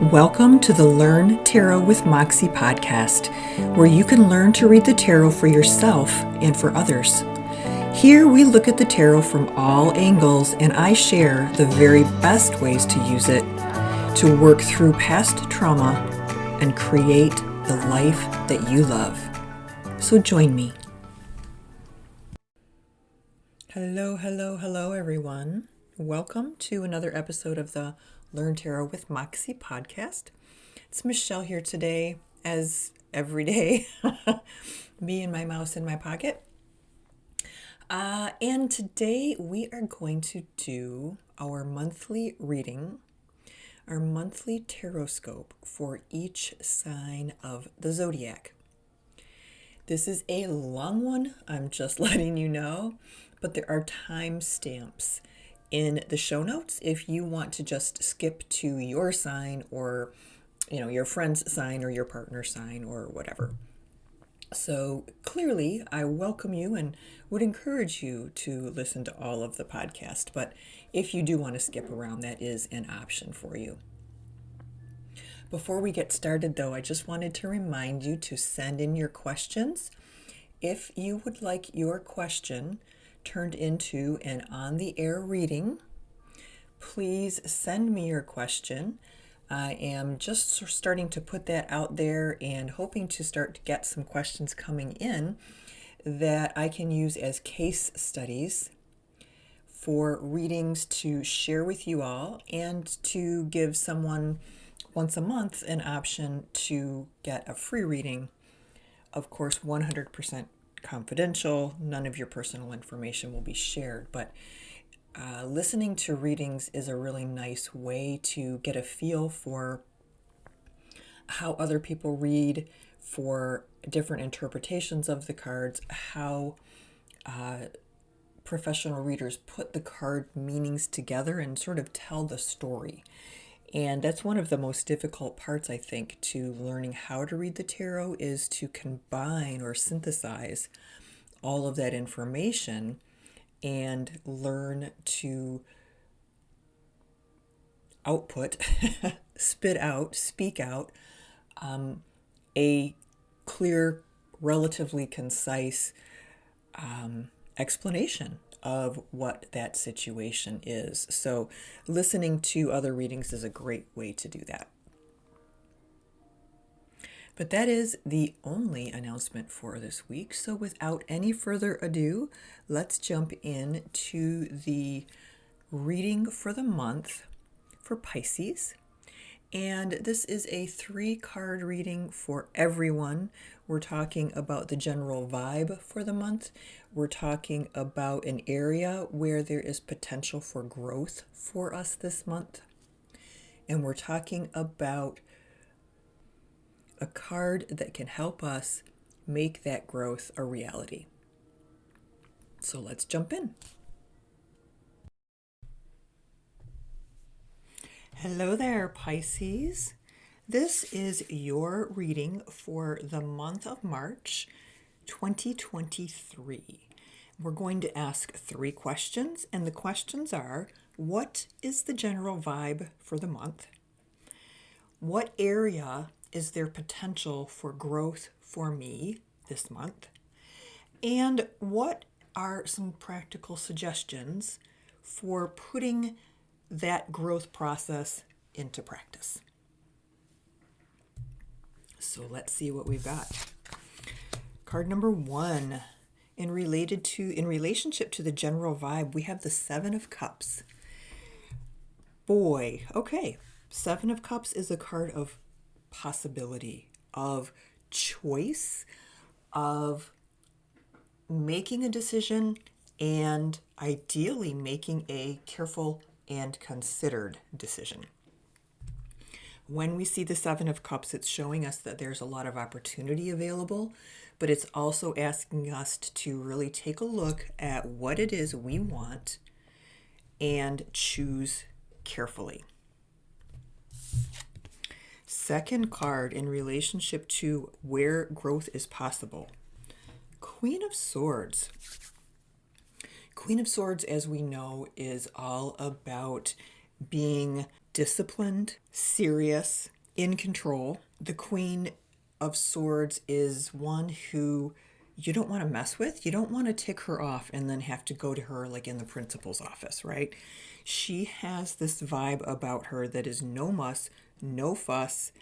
Welcome to the Learn Tarot with Moxxie podcast, where you can learn to read the tarot for yourself and for others. Here we look at the tarot from all angles, and I share the very best ways to use it to work through past trauma and create the life that you love. So join me. Hello, everyone. Welcome to another episode of the Learn Tarot with Moxxie podcast. It's Michelle here today, as every day, me and my mouse in my pocket. And today we are going to do our monthly reading, our monthly taroscope for each sign of the Zodiac. This is a long one, I'm just letting you know, but there are timestamps in the show notes if you want to just skip to your sign or your friend's sign or your partner's sign or whatever. So clearly I welcome you and would encourage you to listen to all of the podcast, but if you do want to skip around, that is an option for you. Before we get started though, I just wanted to remind you to send in your questions. If you would like your question turned into an on-the-air reading, please send me your question. I am just starting to put that out there and hoping to start to get some questions coming in that I can use as case studies for readings to share with you all and to give someone once a month an option to get a free reading. Of course, 100% confidential. None of your personal information will be shared, but listening to readings is a really nice way to get a feel for how other people read, for different interpretations of the cards, how professional readers put the card meanings together and sort of tell the story. And that's one of the most difficult parts, I think, to learning how to read the tarot, is to combine or synthesize all of that information and learn to output, spit out, speak out a clear, relatively concise explanation of what that situation is. So listening to other readings is a great way to do that. But that is the only announcement for this week. So without any further ado, let's jump in to the reading for the month for Pisces. And this is a 3-card reading for everyone. We're talking about the general vibe for the month. We're talking about an area where there is potential for growth for us this month. And we're talking about a card that can help us make that growth a reality. So let's jump in. Hello there, Pisces. This is your reading for the month of March 2023. We're going to ask 3 questions, and the questions are: what is the general vibe for the month? What area is there potential for growth for me this month? And what are some practical suggestions for putting that growth process into practice? So let's see what we've got. Card number 1. In relationship to the general vibe, we have the 7 of Cups. Boy, okay. 7 of Cups is a card of possibility, of choice, of making a decision, and ideally making a careful and considered decision. When we see the 7 of Cups, it's showing us that there's a lot of opportunity available, but it's also asking us to really take a look at what it is we want and choose carefully. Second card in relationship to where growth is possible. Queen of Swords. Queen of Swords, as we know, is all about being disciplined, serious, in control. The Queen of Swords is one who you don't want to mess with. You don't want to tick her off and then have to go to her like in the principal's office, right? She has this vibe about her that is no muss, no fuss.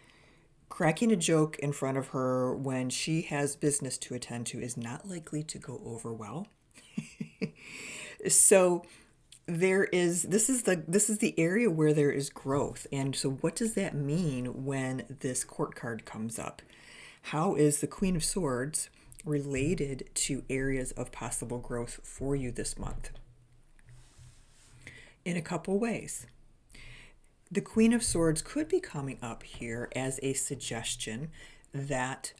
Cracking a joke in front of her when she has business to attend to is not likely to go over well. So this is the area where there is growth. And so what does that mean when this court card comes up? How is the Queen of Swords related to areas of possible growth for you this month? In a couple ways. The Queen of Swords could be coming up here as a suggestion that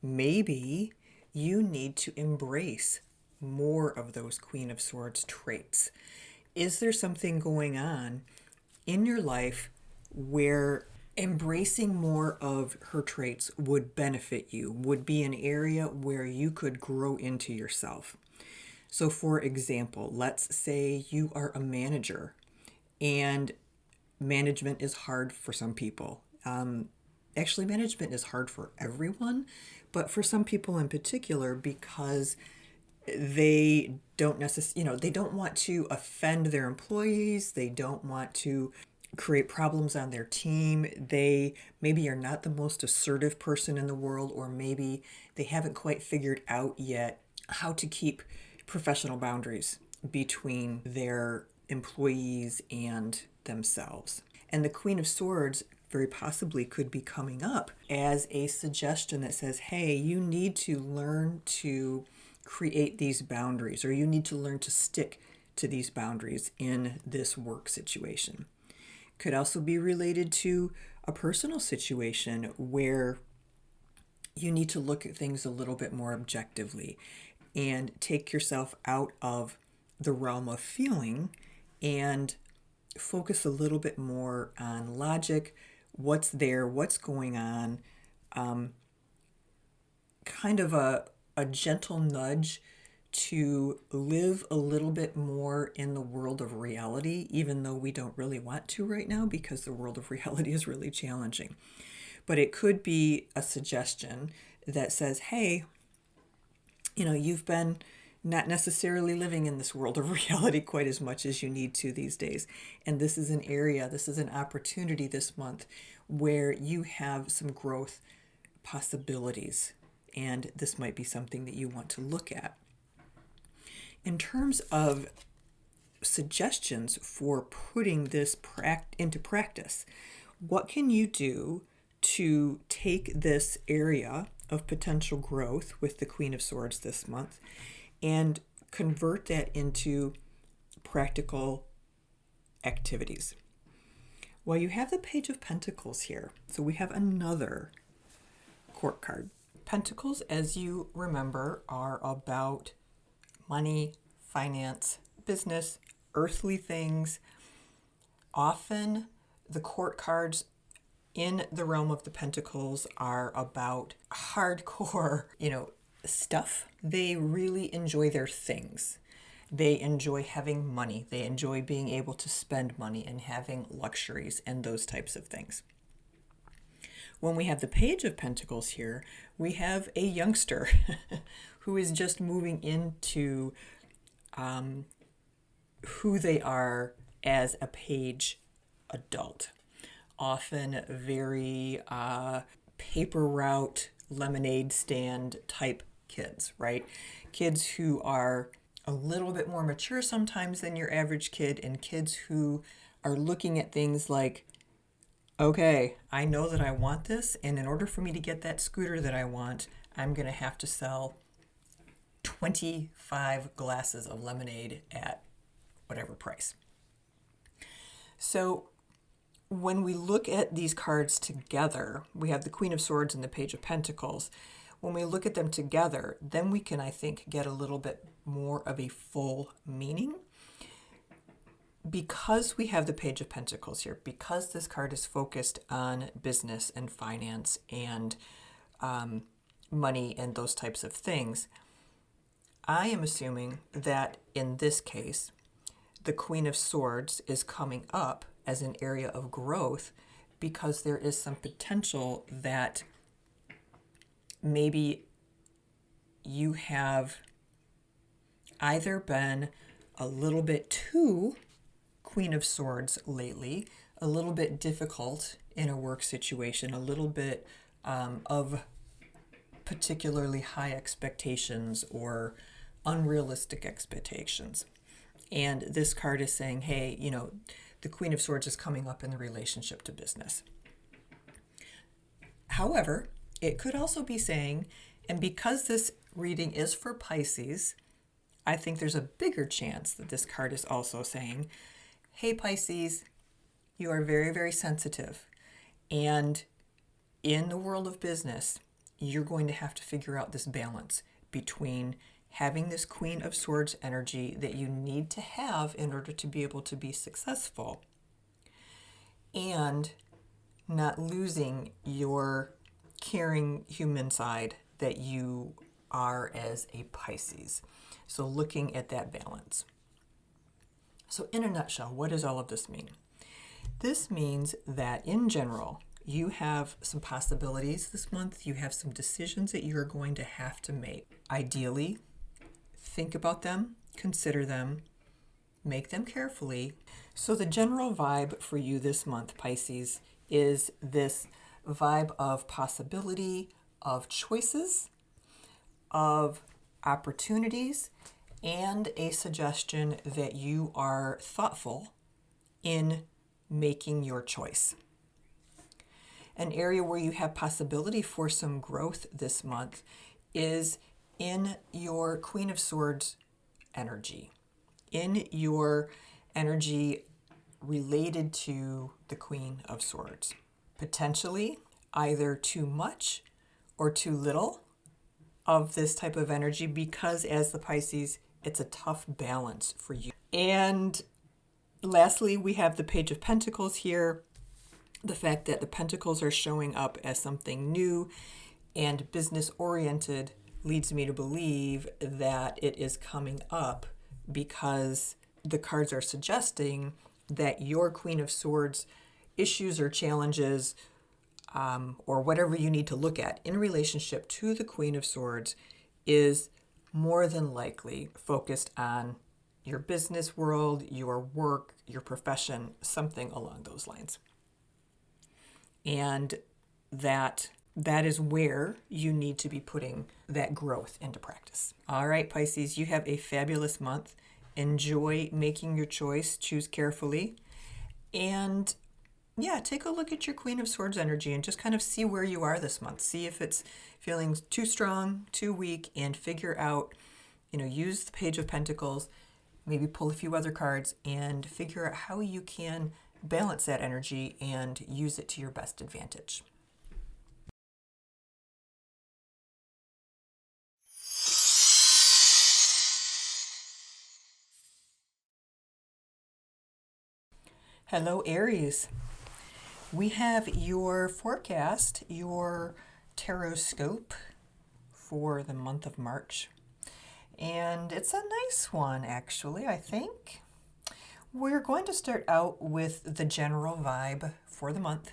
maybe you need to embrace more of those Queen of Swords traits. Is there something going on in your life where embracing more of her traits would benefit you, would be an area where you could grow into yourself? So for example, let's say you are a manager and management is hard for some people. Actually, management is hard for everyone, but for some people in particular, because they don't necessarily, they don't want to offend their employees. They don't want to create problems on their team. They maybe are not the most assertive person in the world, or maybe they haven't quite figured out yet how to keep professional boundaries between their employees and themselves. And the Queen of Swords very possibly could be coming up as a suggestion that says, hey, you need to learn to create these boundaries, or you need to learn to stick to these boundaries in this work situation. Could also be related to a personal situation where you need to look at things a little bit more objectively and take yourself out of the realm of feeling and focus a little bit more on logic, what's there, what's going on, kind of a gentle nudge to live a little bit more in the world of reality, even though we don't really want to right now because the world of reality is really challenging. But it could be a suggestion that says, hey, you've been not necessarily living in this world of reality quite as much as you need to these days. And this is an opportunity this month where you have some growth possibilities. And this might be something that you want to look at. In terms of suggestions for putting this into practice, what can you do to take this area of potential growth with the Queen of Swords this month and convert that into practical activities? Well, you have the Page of Pentacles here. So we have another court card. Pentacles, as you remember, are about money, finance, business, earthly things. Often the court cards in the realm of the Pentacles are about hardcore, stuff. They really enjoy their things. They enjoy having money. They enjoy being able to spend money and having luxuries and those types of things. When we have the Page of Pentacles here, we have a youngster who is just moving into who they are as a page adult. Often very paper route, lemonade stand type kids, right? Kids who are a little bit more mature sometimes than your average kid, and kids who are looking at things like, okay, I know that I want this, and in order for me to get that scooter that I want, I'm going to have to sell 25 glasses of lemonade at whatever price. So when we look at these cards together, we have the Queen of Swords and the Page of Pentacles. When we look at them together, then we can, I think, get a little bit more of a full meaning. Because we have the Page of Pentacles here, because this card is focused on business and finance and money and those types of things, I am assuming that in this case, the Queen of Swords is coming up as an area of growth, because there is some potential that maybe you have either been a little bit too Queen of Swords lately, a little bit difficult in a work situation, a little bit of particularly high expectations or unrealistic expectations. And this card is saying, hey, you know, the Queen of Swords is coming up in the relationship to business. However, it could also be saying, and because this reading is for Pisces, I think there's a bigger chance that this card is also saying, hey, Pisces, you are very, very sensitive. And in the world of business, you're going to have to figure out this balance between having this Queen of Swords energy that you need to have in order to be able to be successful, and not losing your caring human side that you are as a Pisces. So looking at that balance. So in a nutshell, what does all of this mean? This means that in general, you have some possibilities this month. You have some decisions that you're going to have to make. Ideally, think about them, consider them, make them carefully. So the general vibe for you this month, Pisces, is this vibe of possibility, of choices, of opportunities, and a suggestion that you are thoughtful in making your choice. An area where you have possibility for some growth this month is in your Queen of Swords energy, in your energy related to the Queen of Swords. Potentially either too much or too little of this type of energy, because as the Pisces, it's a tough balance for you. And lastly, we have the Page of Pentacles here. The fact that the Pentacles are showing up as something new and business oriented leads me to believe that it is coming up because the cards are suggesting that your Queen of Swords issues or challenges, or whatever you need to look at in relationship to the Queen of Swords, is more than likely focused on your business world, your work, your profession, something along those lines. And that is where you need to be putting that growth into practice. All right, Pisces, you have a fabulous month. Enjoy making your choice. Choose carefully. And yeah, take a look at your Queen of Swords energy and just kind of see where you are this month. See if it's feeling too strong, too weak, and figure out, use the Page of Pentacles, maybe pull a few other cards and figure out how you can balance that energy and use it to your best advantage. Hello, Aries. We have your forecast, your tarot scope for the month of March. And it's a nice one, actually, I think. We're going to start out with the general vibe for the month.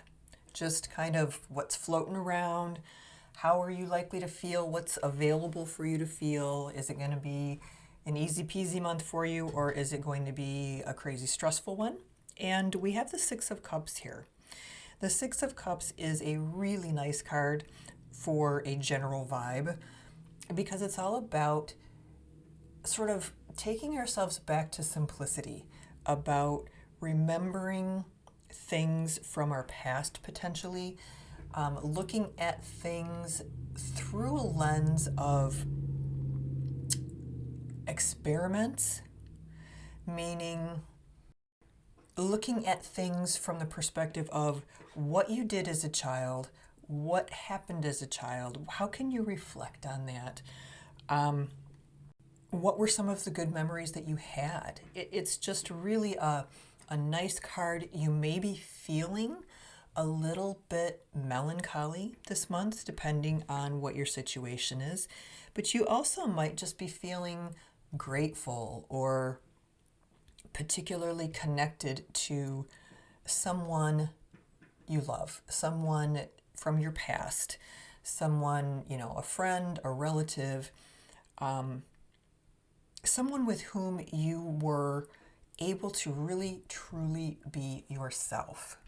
Just kind of what's floating around. How are you likely to feel? What's available for you to feel? Is it going to be an easy peasy month for you, or is it going to be a crazy stressful one? And we have the Six of Cups here. The Six of Cups is a really nice card for a general vibe because it's all about sort of taking ourselves back to simplicity, about remembering things from our past potentially, looking at things through a lens of experiments, meaning looking at things from the perspective of what you did as a child, what happened as a child, how can you reflect on that? What were some of the good memories that you had? It's just really a nice card. You may be feeling a little bit melancholy this month, depending on what your situation is, but you also might just be feeling grateful or particularly connected to someone you love, someone from your past, someone, a friend, a relative, someone with whom you were able to really, truly be yourself.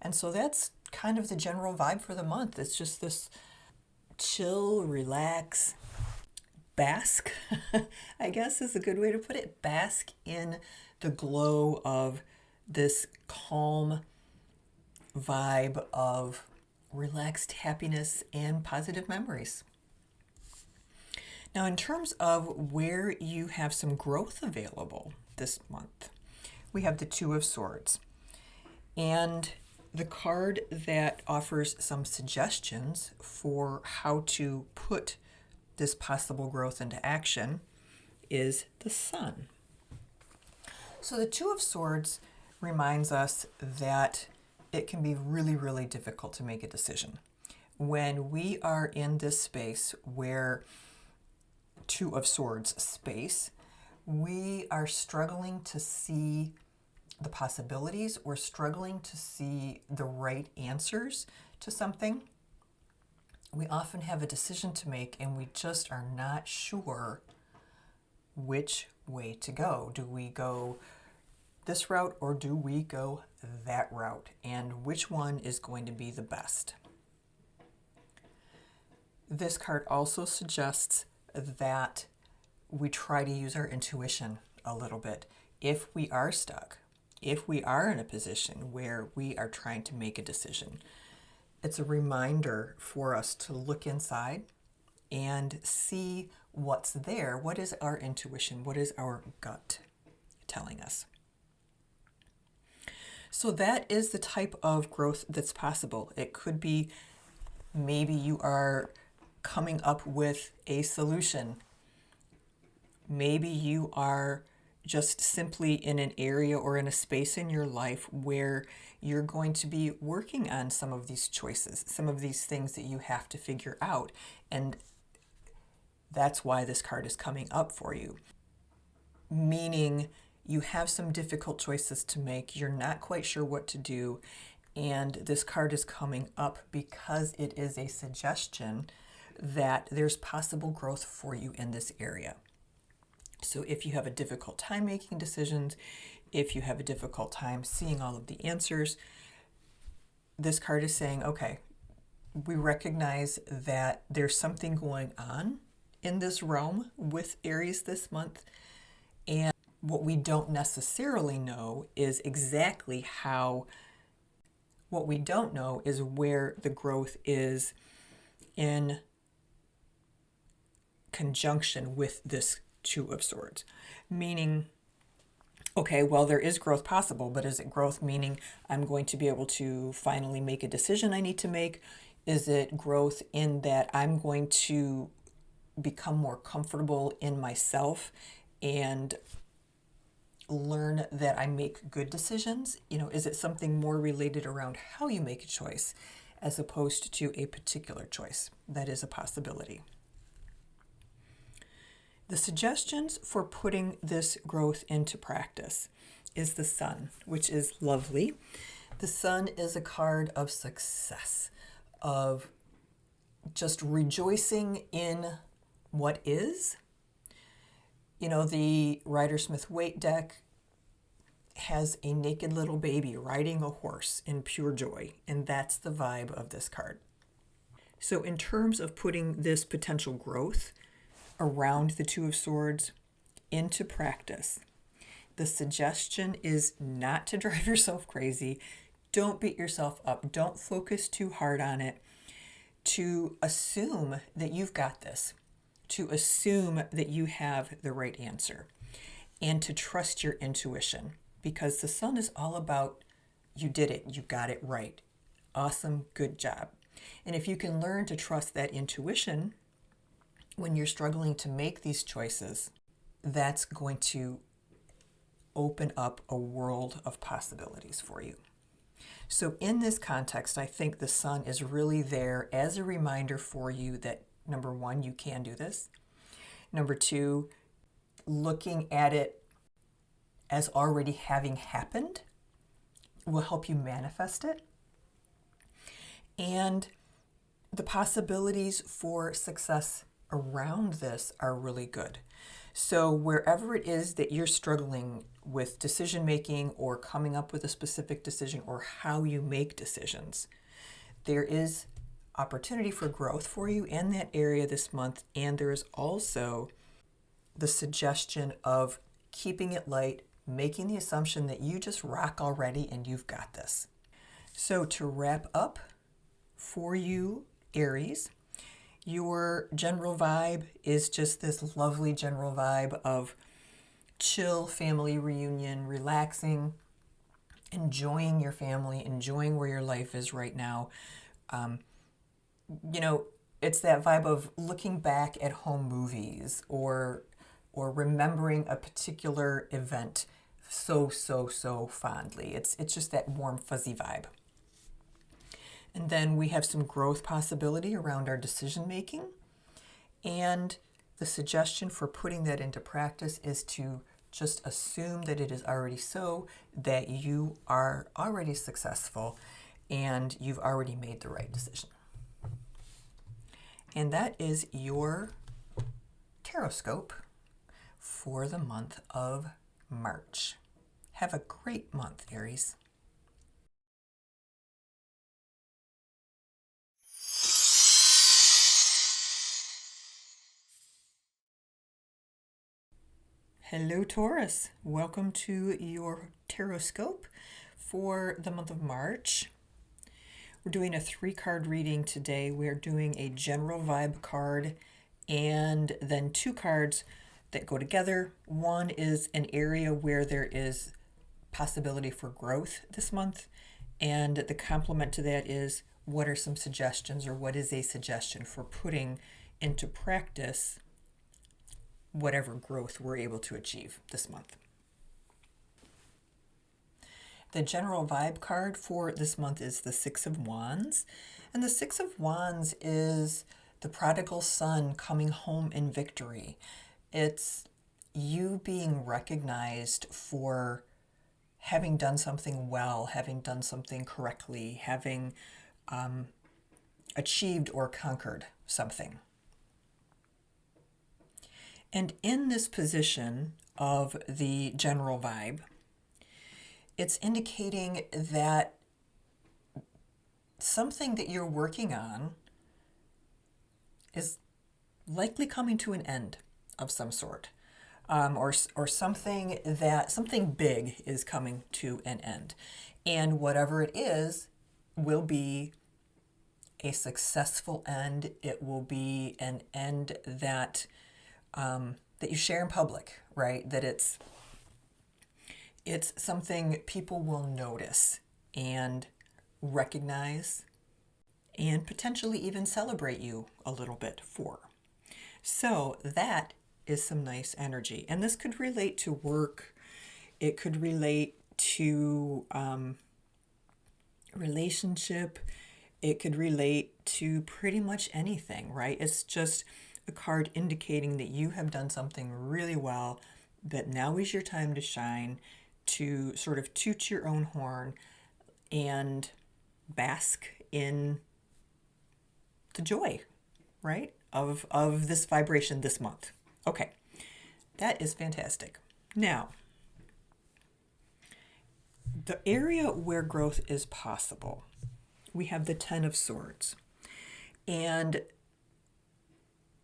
And so that's kind of the general vibe for the month. It's just this chill, relax, bask, I guess is a good way to put it. Bask in the glow of this calm vibe of relaxed happiness and positive memories. Now, in terms of where you have some growth available this month, we have the Two of Swords. And the card that offers some suggestions for how to put this possible growth into action is the Sun. So the Two of Swords reminds us that it can be really, really difficult to make a decision. When we are in this space where Two of Swords space, we are struggling to see the possibilities. We're struggling to see the right answers to something. We often have a decision to make and we just are not sure which way to go. Do we go this route or do we go that route? And which one is going to be the best? This card also suggests that we try to use our intuition a little bit. If we are stuck, if we are in a position where we are trying to make a decision, it's a reminder for us to look inside and see what's there. What is our intuition? What is our gut telling us? So that is the type of growth that's possible. It could be maybe you are coming up with a solution. Maybe you are just simply in an area or in a space in your life where you're going to be working on some of these choices, some of these things that you have to figure out. And that's why this card is coming up for you. Meaning you have some difficult choices to make. You're not quite sure what to do. And this card is coming up because it is a suggestion that there's possible growth for you in this area. So if you have a difficult time making decisions, if you have a difficult time seeing all of the answers, this card is saying, okay, we recognize that there's something going on in this realm with Aries this month. And what we don't necessarily know is exactly how, what we don't know is where the growth is in conjunction with this Two of Swords. Meaning, okay, well, there is growth possible, but is it growth meaning I'm going to be able to finally make a decision I need to make? Is it growth in that I'm going to become more comfortable in myself and learn that I make good decisions? Is it something more related around how you make a choice as opposed to a particular choice? That is a possibility. The suggestions for putting this growth into practice is the Sun, which is lovely. The Sun is a card of success, of just rejoicing in what is. The Rider-Smith-Waite deck has a naked little baby riding a horse in pure joy, and that's the vibe of this card. So in terms of putting this potential growth around the Two of Swords into practice, the suggestion is not to drive yourself crazy. Don't beat yourself up. Don't focus too hard on it. To assume that you've got this, to assume that you have the right answer, and to trust your intuition, because the Sun is all about you did it, you got it right. Awesome, good job. And if you can learn to trust that intuition when you're struggling to make these choices, that's going to open up a world of possibilities for you. So in this context, I think the Sun is really there as a reminder for you that, number one, you can do this. Number two, looking at it as already having happened will help you manifest it. And the possibilities for success around this are really good. So wherever it is that you're struggling with decision making or coming up with a specific decision or how you make decisions, there is opportunity for growth for you in that area this month. And there is also the suggestion of keeping it light, making the assumption that you just rock already and you've got this. So to wrap up for you, Aries, your general vibe is just this lovely general vibe of chill family reunion, relaxing, enjoying your family, enjoying where your life is right now. It's that vibe of looking back at home movies or remembering a particular event so fondly. It's just that warm, fuzzy vibe. And then we have some growth possibility around our decision making. And the suggestion for putting that into practice is to just assume that it is already so, that you are already successful and you've already made the right decision. And that is your Taroscope for the month of March. Have a great month, Aries. Hello, Taurus. Welcome to your Taroscope for the month of March. We're doing a 3-card reading today. We're doing a general vibe card and then 2 cards that go together. One is an area where there is possibility for growth this month, and the complement to that is what are some suggestions, or what is a suggestion for putting into practice whatever growth we're able to achieve this month. The general vibe card for this month is the 6 of Wands. And the 6 of Wands is the prodigal son coming home in victory. It's you being recognized for having done something well, having done something correctly, having achieved or conquered something. And in this position of the general vibe, it's indicating that something that you're working on is likely coming to an end of some sort, or something big is coming to an end, and whatever it is will be a successful end. It will be an end that you share in public, right? That it's something people will notice and recognize and potentially even celebrate you a little bit for. So that is some nice energy. And this could relate to work. It could relate to relationship. It could relate to pretty much anything, right? It's just a card indicating that you have done something really well, that now is your time to shine, to sort of toot your own horn and bask in the joy, right, of this vibration this month. Okay, that is fantastic. Now, the area where growth is possible, we have the 10 of Swords. And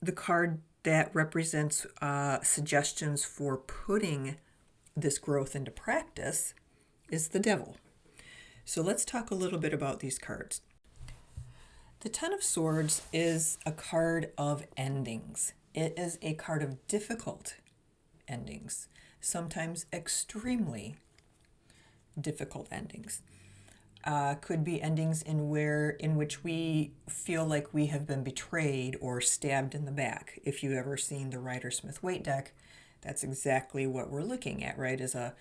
the card that represents suggestions for putting this growth into practice is the Devil. So let's talk a little bit about these cards. The 10 of Swords is a card of endings. It is a card of difficult endings, sometimes extremely difficult endings. Could be endings in which we feel like we have been betrayed or stabbed in the back. If you've ever seen the Rider-Smith-Waite deck, that's exactly what we're looking at, right? Is a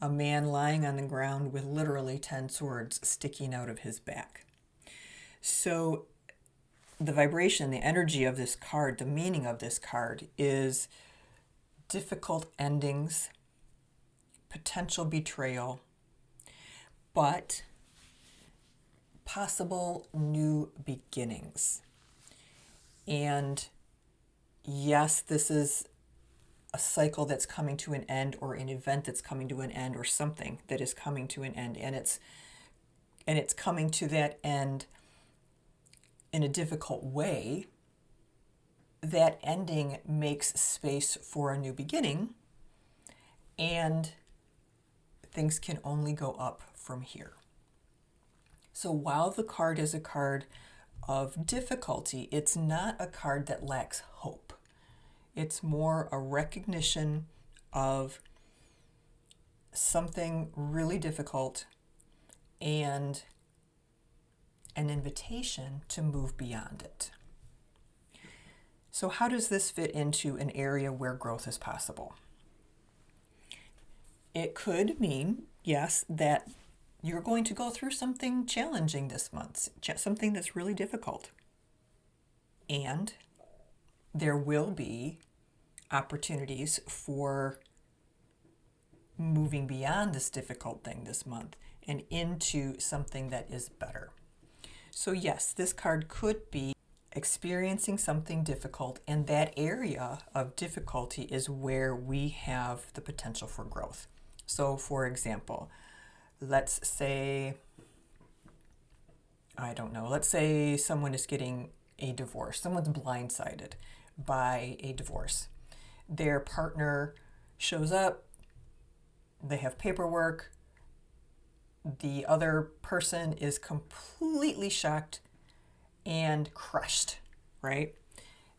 man lying on the ground with literally 10 swords sticking out of his back. So the vibration, the energy of this card, the meaning of this card is difficult endings, potential betrayal, but possible new beginnings. And yes, this is a cycle that's coming to an end, or an event that's coming to an end, or something that is coming to an end, and it's coming to that end in a difficult way. That ending makes space for a new beginning, and things can only go up from here. So while the card is a card of difficulty, it's not a card that lacks hope. It's more a recognition of something really difficult and an invitation to move beyond it. So how does this fit into an area where growth is possible? It could mean, yes, that you're going to go through something challenging this month, something that's really difficult. And there will be opportunities for moving beyond this difficult thing this month and into something that is better. So yes, this card could be experiencing something difficult, and that area of difficulty is where we have the potential for growth. So for example, let's say someone is getting a divorce. Someone's blindsided by a divorce. Their partner shows up, they have paperwork, the other person is completely shocked and crushed, right?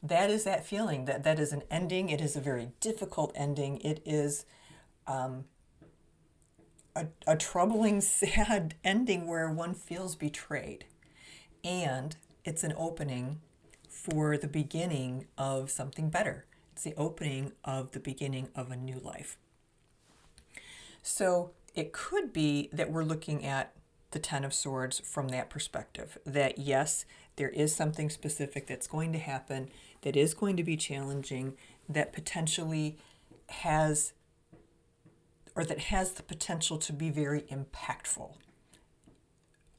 That is that feeling, that is an ending. It is a very difficult ending. It is a troubling, sad ending where one feels betrayed. And it's an opening for the beginning of something better. It's the opening of the beginning of a new life. So it could be that we're looking at the Ten of Swords from that perspective, that yes, there is something specific that's going to happen, that is going to be challenging, that potentially has the potential to be very impactful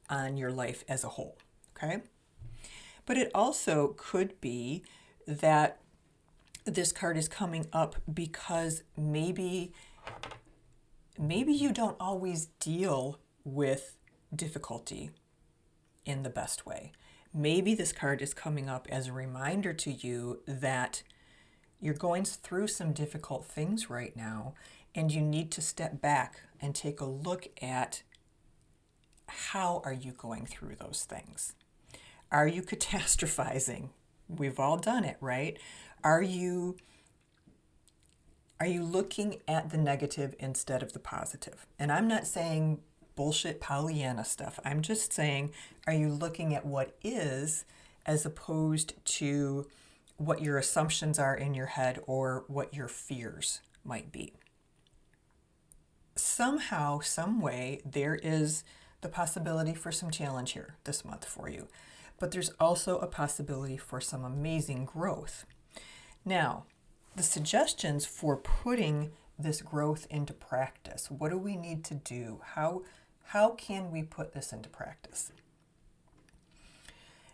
on your life as a whole, okay? But it also could be that this card is coming up because maybe you don't always deal with difficulty in the best way. Maybe this card is coming up as a reminder to you that you're going through some difficult things right now, and you need to step back and take a look at how are you going through those things. Are you catastrophizing? We've all done it, right? Are you looking at the negative instead of the positive? And I'm not saying bullshit Pollyanna stuff. I'm just saying, are you looking at what is as opposed to what your assumptions are in your head or what your fears might be? Somehow, some way, there is the possibility for some challenge here this month for you. But there's also a possibility for some amazing growth. Now, the suggestions for putting this growth into practice. What do we need to do? How can we put this into practice?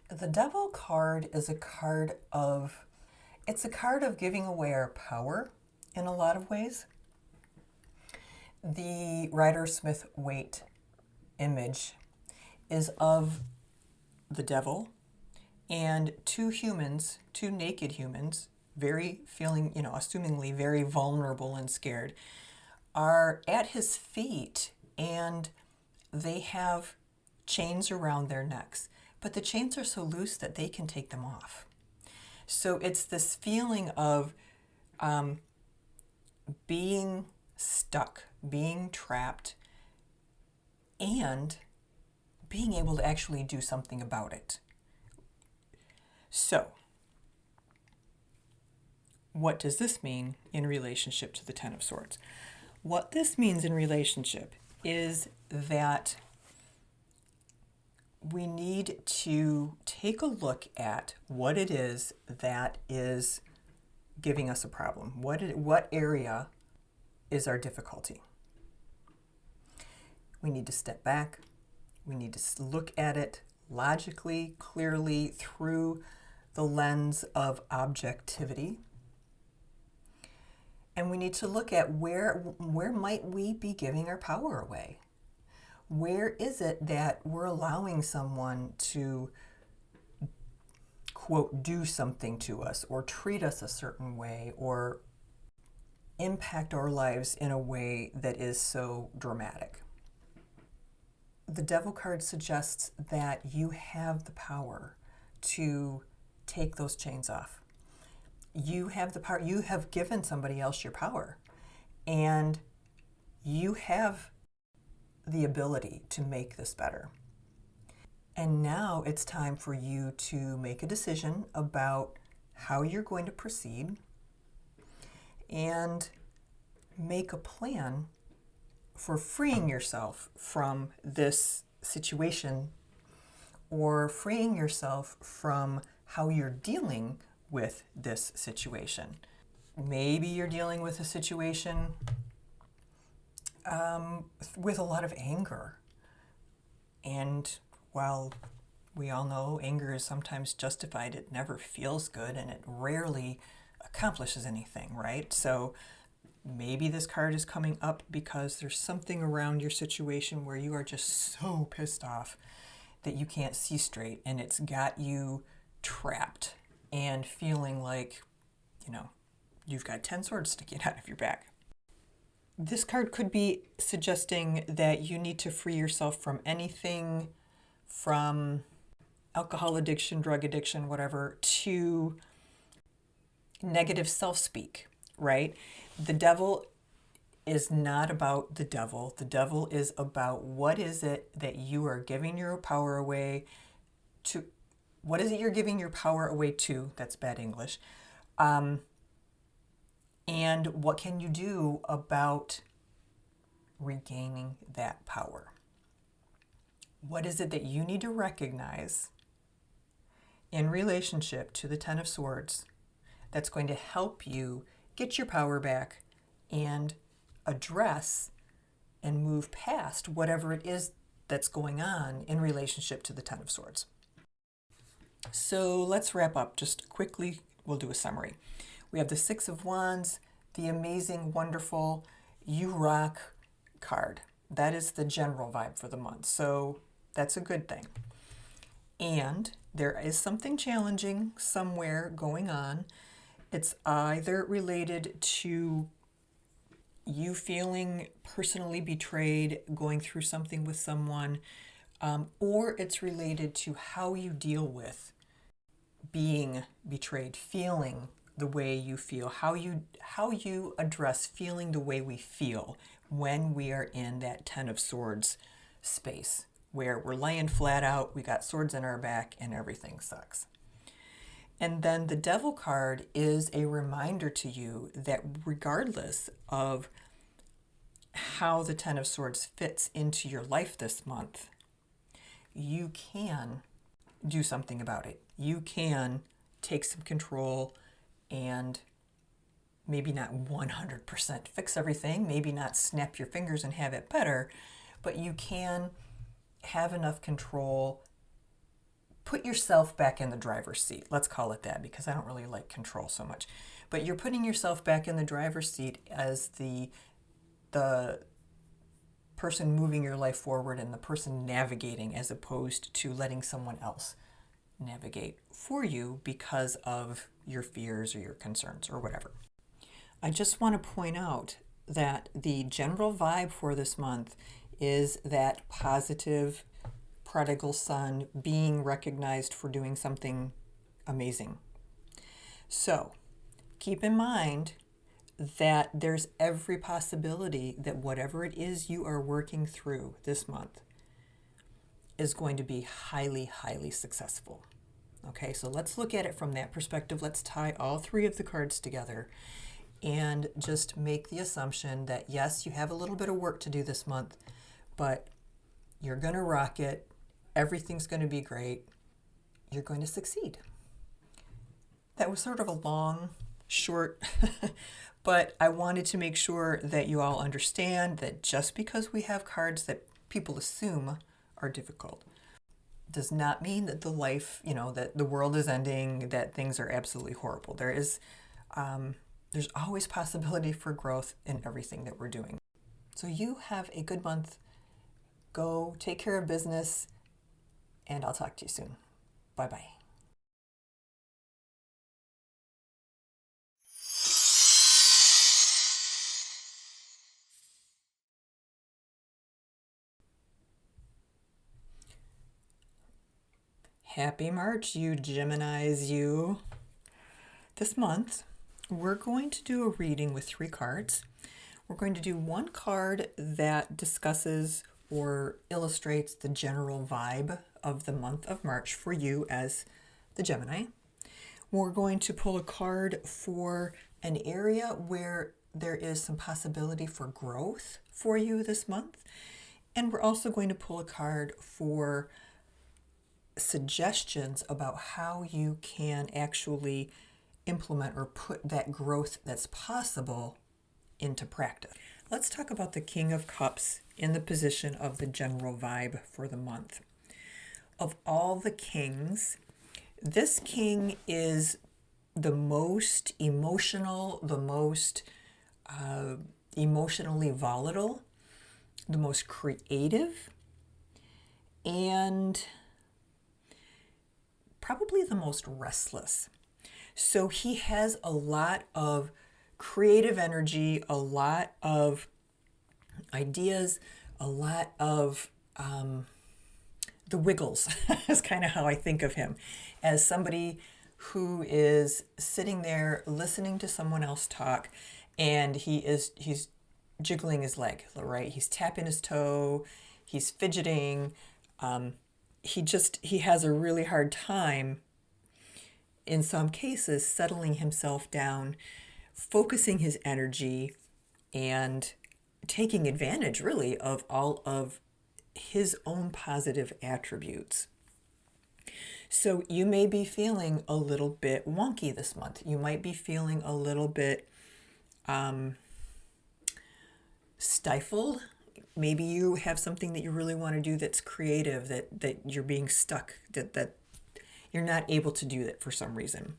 The Devil card is a card of giving away our power in a lot of ways. The Rider-Smith-Waite image is of the devil and two naked humans, very feeling, assumingly very vulnerable and scared, are at his feet, and they have chains around their necks, but the chains are so loose that they can take them off. So it's this feeling of being stuck, being trapped, and being able to actually do something about it. So, what does this mean in relationship to the Ten of Swords? What this means in relationship is that we need to take a look at what it is that is giving us a problem. What area is our difficulty? We need to step back. We need to look at it logically, clearly, through the lens of objectivity. And we need to look at where might we be giving our power away? Where is it that we're allowing someone to, quote, do something to us or treat us a certain way or impact our lives in a way that is so dramatic? The Devil card suggests that you have the power to take those chains off. You have the power. You have given somebody else your power, and you have the ability to make this better. And now it's time for you to make a decision about how you're going to proceed and make a plan for freeing yourself from this situation or freeing yourself from how you're dealing with this situation. Maybe you're dealing with a situation with a lot of anger. And while we all know anger is sometimes justified, it never feels good and it rarely accomplishes anything, right? So maybe this card is coming up because there's something around your situation where you are just so pissed off that you can't see straight, and it's got you trapped and feeling like, you've got 10 swords sticking out of your back. This card could be suggesting that you need to free yourself from anything from alcohol addiction, drug addiction, whatever, to negative self-speak, right? The devil is not about the devil. The devil is about what is it that you are giving your power away to. What is it you're giving your power away to? That's bad English. And what can you do about regaining that power? What is it that you need to recognize in relationship to the Ten of Swords that's going to help you get your power back and address and move past whatever it is that's going on in relationship to the Ten of Swords? So let's wrap up. Just quickly, we'll do a summary. We have the Six of Wands, the amazing, wonderful, you rock card. That is the general vibe for the month. So that's a good thing. And there is something challenging somewhere going on. It's either related to you feeling personally betrayed, going through something with someone, or it's related to how you deal with being betrayed, feeling the way you feel, how you address feeling the way we feel when we are in that Ten of Swords space, where we're laying flat out, we got swords in our back, and everything sucks. And then the Devil card is a reminder to you that regardless of how the Ten of Swords fits into your life this month, you can do something about it. You can take some control and maybe not 100% fix everything, maybe not snap your fingers and have it better, but you can have enough control. Put yourself back in the driver's seat. Let's call it that, because I don't really like control so much. But you're putting yourself back in the driver's seat as the person moving your life forward and the person navigating, as opposed to letting someone else navigate for you because of your fears or your concerns or whatever. I just want to point out that the general vibe for this month is that positive prodigal son being recognized for doing something amazing. So keep in mind that there's every possibility that whatever it is you are working through this month is going to be highly, highly successful. Okay, so let's look at it from that perspective. Let's tie all three of the cards together and just make the assumption that yes, you have a little bit of work to do this month, but you're going to rock it. Everything's going to be great. You're going to succeed. That was sort of a long, short, but I wanted to make sure that you all understand that just because we have cards that people assume are difficult. Does not mean that the life, that the world is ending, that things are absolutely horrible. There's always possibility for growth in everything that we're doing. So you have a good month. Go take care of business, and I'll talk to you soon. Bye-bye. Happy March, you Geminis, you. This month, we're going to do a reading with 3 cards. We're going to do one card that discusses or illustrates the general vibe of the month of March for you as the Gemini. We're going to pull a card for an area where there is some possibility for growth for you this month. And we're also going to pull a card for suggestions about how you can actually implement or put that growth that's possible into practice. Let's talk about the King of Cups in the position of the general vibe for the month. Of all the kings, this king is the most emotional, the most emotionally volatile, the most creative, and probably the most restless. So he has a lot of creative energy, a lot of ideas, a lot of the wiggles is kind of how I think of him, as somebody who is sitting there listening to someone else talk, and he's jiggling his leg, right? He's tapping his toe, he's fidgeting. He has a really hard time, in some cases, settling himself down, focusing his energy, and taking advantage, really, of all of his own positive attributes. So you may be feeling a little bit wonky this month. You might be feeling a little bit stifled. Maybe you have something that you really want to do that's creative, that you're being stuck, that you're not able to do that for some reason.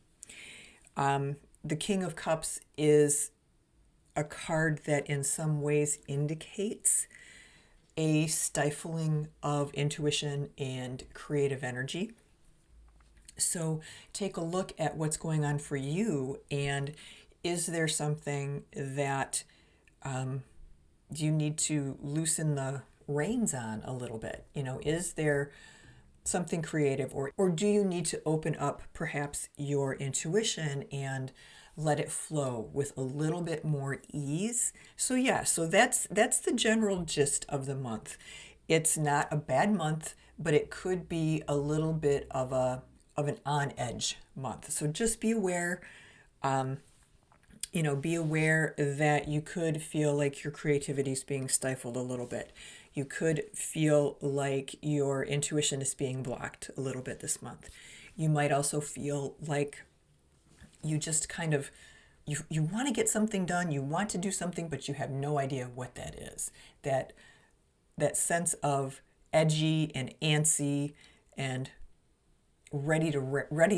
The King of Cups is a card that in some ways indicates a stifling of intuition and creative energy. So take a look at what's going on for you, and is there something that you need to loosen the reins on a little bit? Is there something creative, or do you need to open up perhaps your intuition and let it flow with a little bit more ease? So that's the general gist of the month. It's not a bad month, but it could be a little bit of an on-edge month. So just be aware, be aware that you could feel like your creativity is being stifled a little bit. You could feel like your intuition is being blocked a little bit this month. You might also feel like you just kind of, you want to get something done, you want to do something, but you have no idea what that is. That sense of edgy and antsy and ready to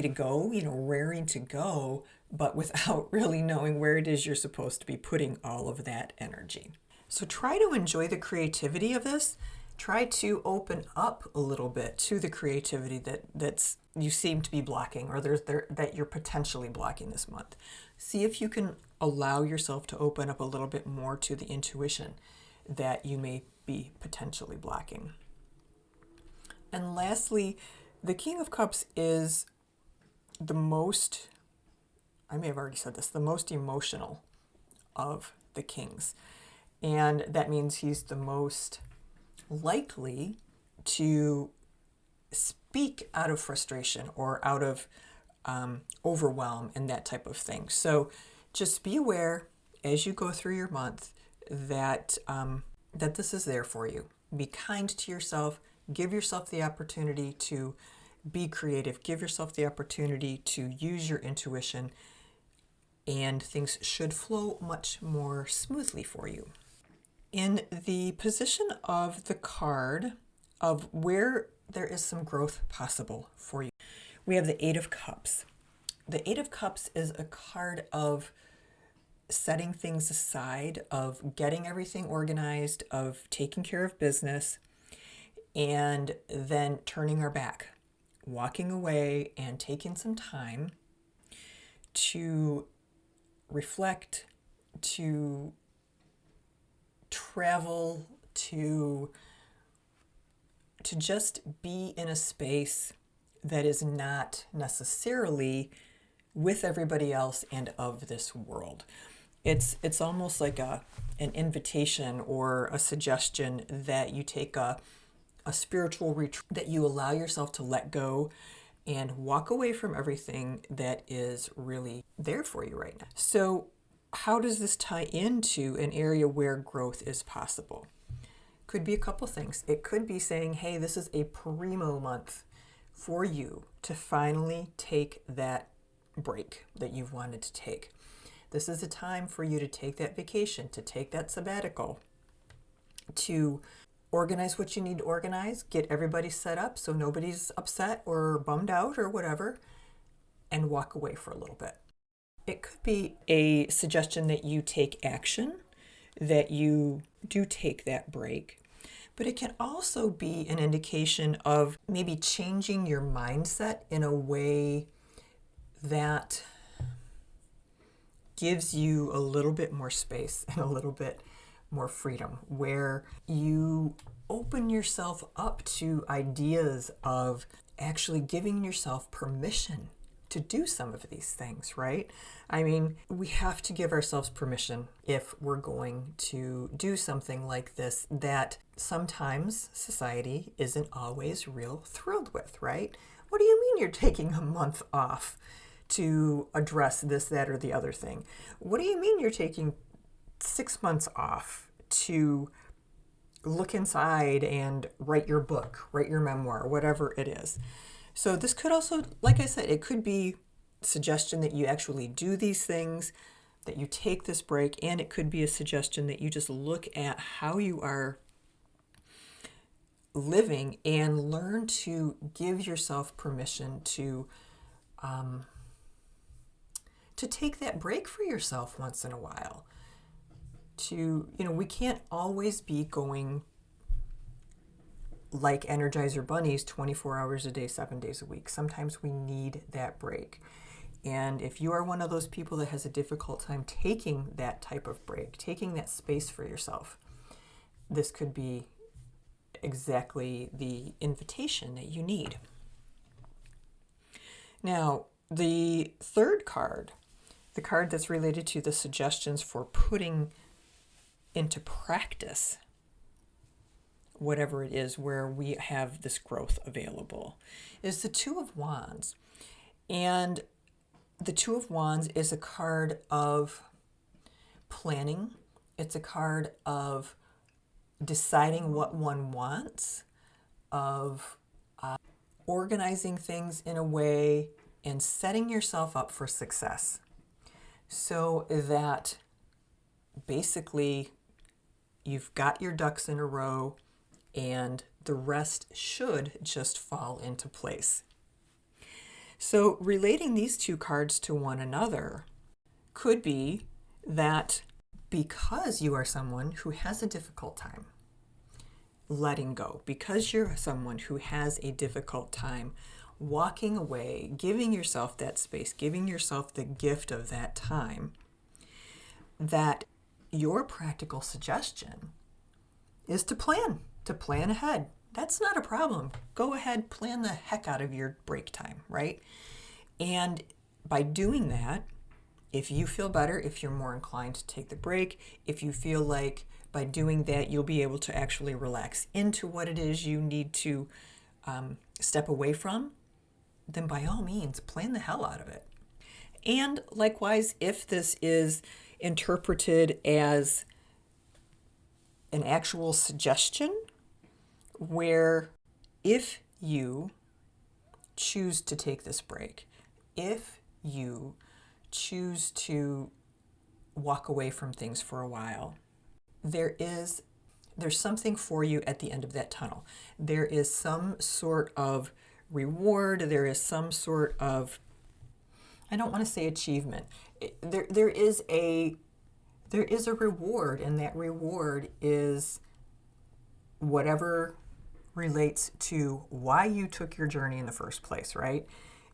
go, raring to go, but without really knowing where it is you're supposed to be putting all of that energy. So try to enjoy the creativity of this. Try to open up a little bit to the creativity that's you seem to be blocking, or that you're potentially blocking this month. See if you can allow yourself to open up a little bit more to the intuition that you may be potentially blocking. And lastly, the King of Cups is the most, I may have already said this, the most emotional of the kings. And that means he's the most likely to speak out of frustration or out of overwhelm and that type of thing. So just be aware as you go through your month that this is there for you. Be kind to yourself. Give yourself the opportunity to be creative. Give yourself the opportunity to use your intuition, and things should flow much more smoothly for you. In the position of the card of where there is some growth possible for you, we have the Eight of Cups. The Eight of Cups is a card of setting things aside, of getting everything organized, of taking care of business, and then turning our back, walking away and taking some time to reflect, to travel, to just be in a space that is not necessarily with everybody else and of this world. It's almost like an invitation or a suggestion that you take a spiritual retreat, that you allow yourself to let go and walk away from everything that is really there for you right now. So how does this tie into an area where growth is possible? Could be a couple things. It could be saying, hey, this is a primo month for you to finally take that break that you've wanted to take. This is a time for you to take that vacation, to take that sabbatical, to organize what you need to organize, get everybody set up so nobody's upset or bummed out or whatever, and walk away for a little bit. It could be a suggestion that you take action, that you do take that break, but it can also be an indication of maybe changing your mindset in a way that gives you a little bit more space and a little bit more freedom, where you open yourself up to ideas of actually giving yourself permission to do some of these things, right? I mean, we have to give ourselves permission if we're going to do something like this that sometimes society isn't always real thrilled with, right? What do you mean you're taking a month off to address this, that, or the other thing? What do you mean you're taking 6 months off to look inside and write your book, write your memoir, whatever it is? So this could also, like I said, it could be a suggestion that you actually do these things, that you take this break, and it could be a suggestion that you just look at how you are living and learn to give yourself permission to take that break for yourself once in a while. We can't always be going like Energizer bunnies 24 hours a day, 7 days a week. Sometimes we need that break. And if you are one of those people that has a difficult time taking that type of break, taking that space for yourself, this could be exactly the invitation that you need. Now, the third card, the card that's related to the suggestions for putting into practice whatever it is where we have this growth available, is the Two of Wands. And the Two of Wands is a card of planning. It's a card of deciding what one wants, of organizing things in a way and setting yourself up for success, so that basically you've got your ducks in a row and the rest should just fall into place. So relating these two cards to one another could be that because you are someone who has a difficult time letting go, because you're someone who has a difficult time walking away, giving yourself that space, giving yourself the gift of that time, that your practical suggestion is to plan ahead. That's not a problem. Go ahead, plan the heck out of your break time, right? And by doing that, if you feel better, if you're more inclined to take the break, if you feel like by doing that you'll be able to actually relax into what it is you need to step away from, then by all means, plan the hell out of it. And likewise, if this is interpreted as an actual suggestion, where if you choose to take this break, if you choose to walk away from things for a while, there's something for you at the end of that tunnel. There is some sort of reward. There is some sort of, I don't want to say achievement. There is a reward, and that reward is whatever relates to why you took your journey in the first place, right?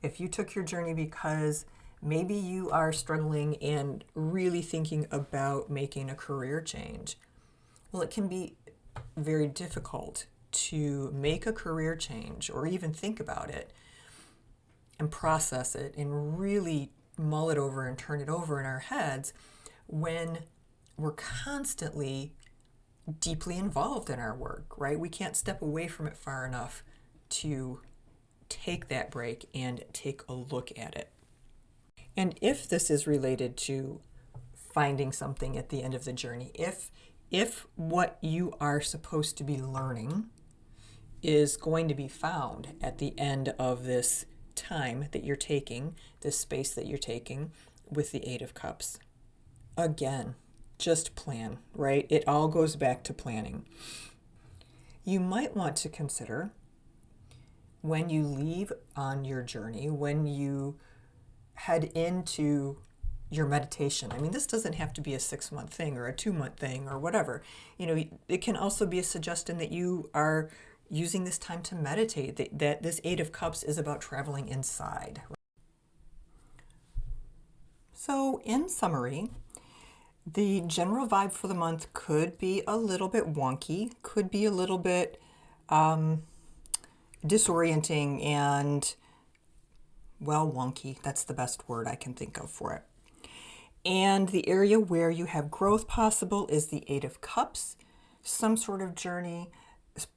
If you took your journey because maybe you are struggling and really thinking about making a career change, well, it can be very difficult to make a career change or even think about it and process it and really mull it over and turn it over in our heads when we're constantly deeply involved in our work, right? We can't step away from it far enough to take that break and take a look at it. And if this is related to finding something at the end of the journey, if what you are supposed to be learning is going to be found at the end of this time that you're taking, this space that you're taking with the Eight of Cups, again, just plan, right? It all goes back to planning. You might want to consider when you leave on your journey, when you head into your meditation. I mean, this doesn't have to be a 6-month thing or a 2-month thing or whatever. You know, it can also be a suggestion that you are using this time to meditate, that this Eight of Cups is about traveling inside. So in summary, the general vibe for the month could be a little bit wonky, could be a little bit disorienting and, well, wonky. That's the best word I can think of for it. And the area where you have growth possible is the Eight of Cups, some sort of journey,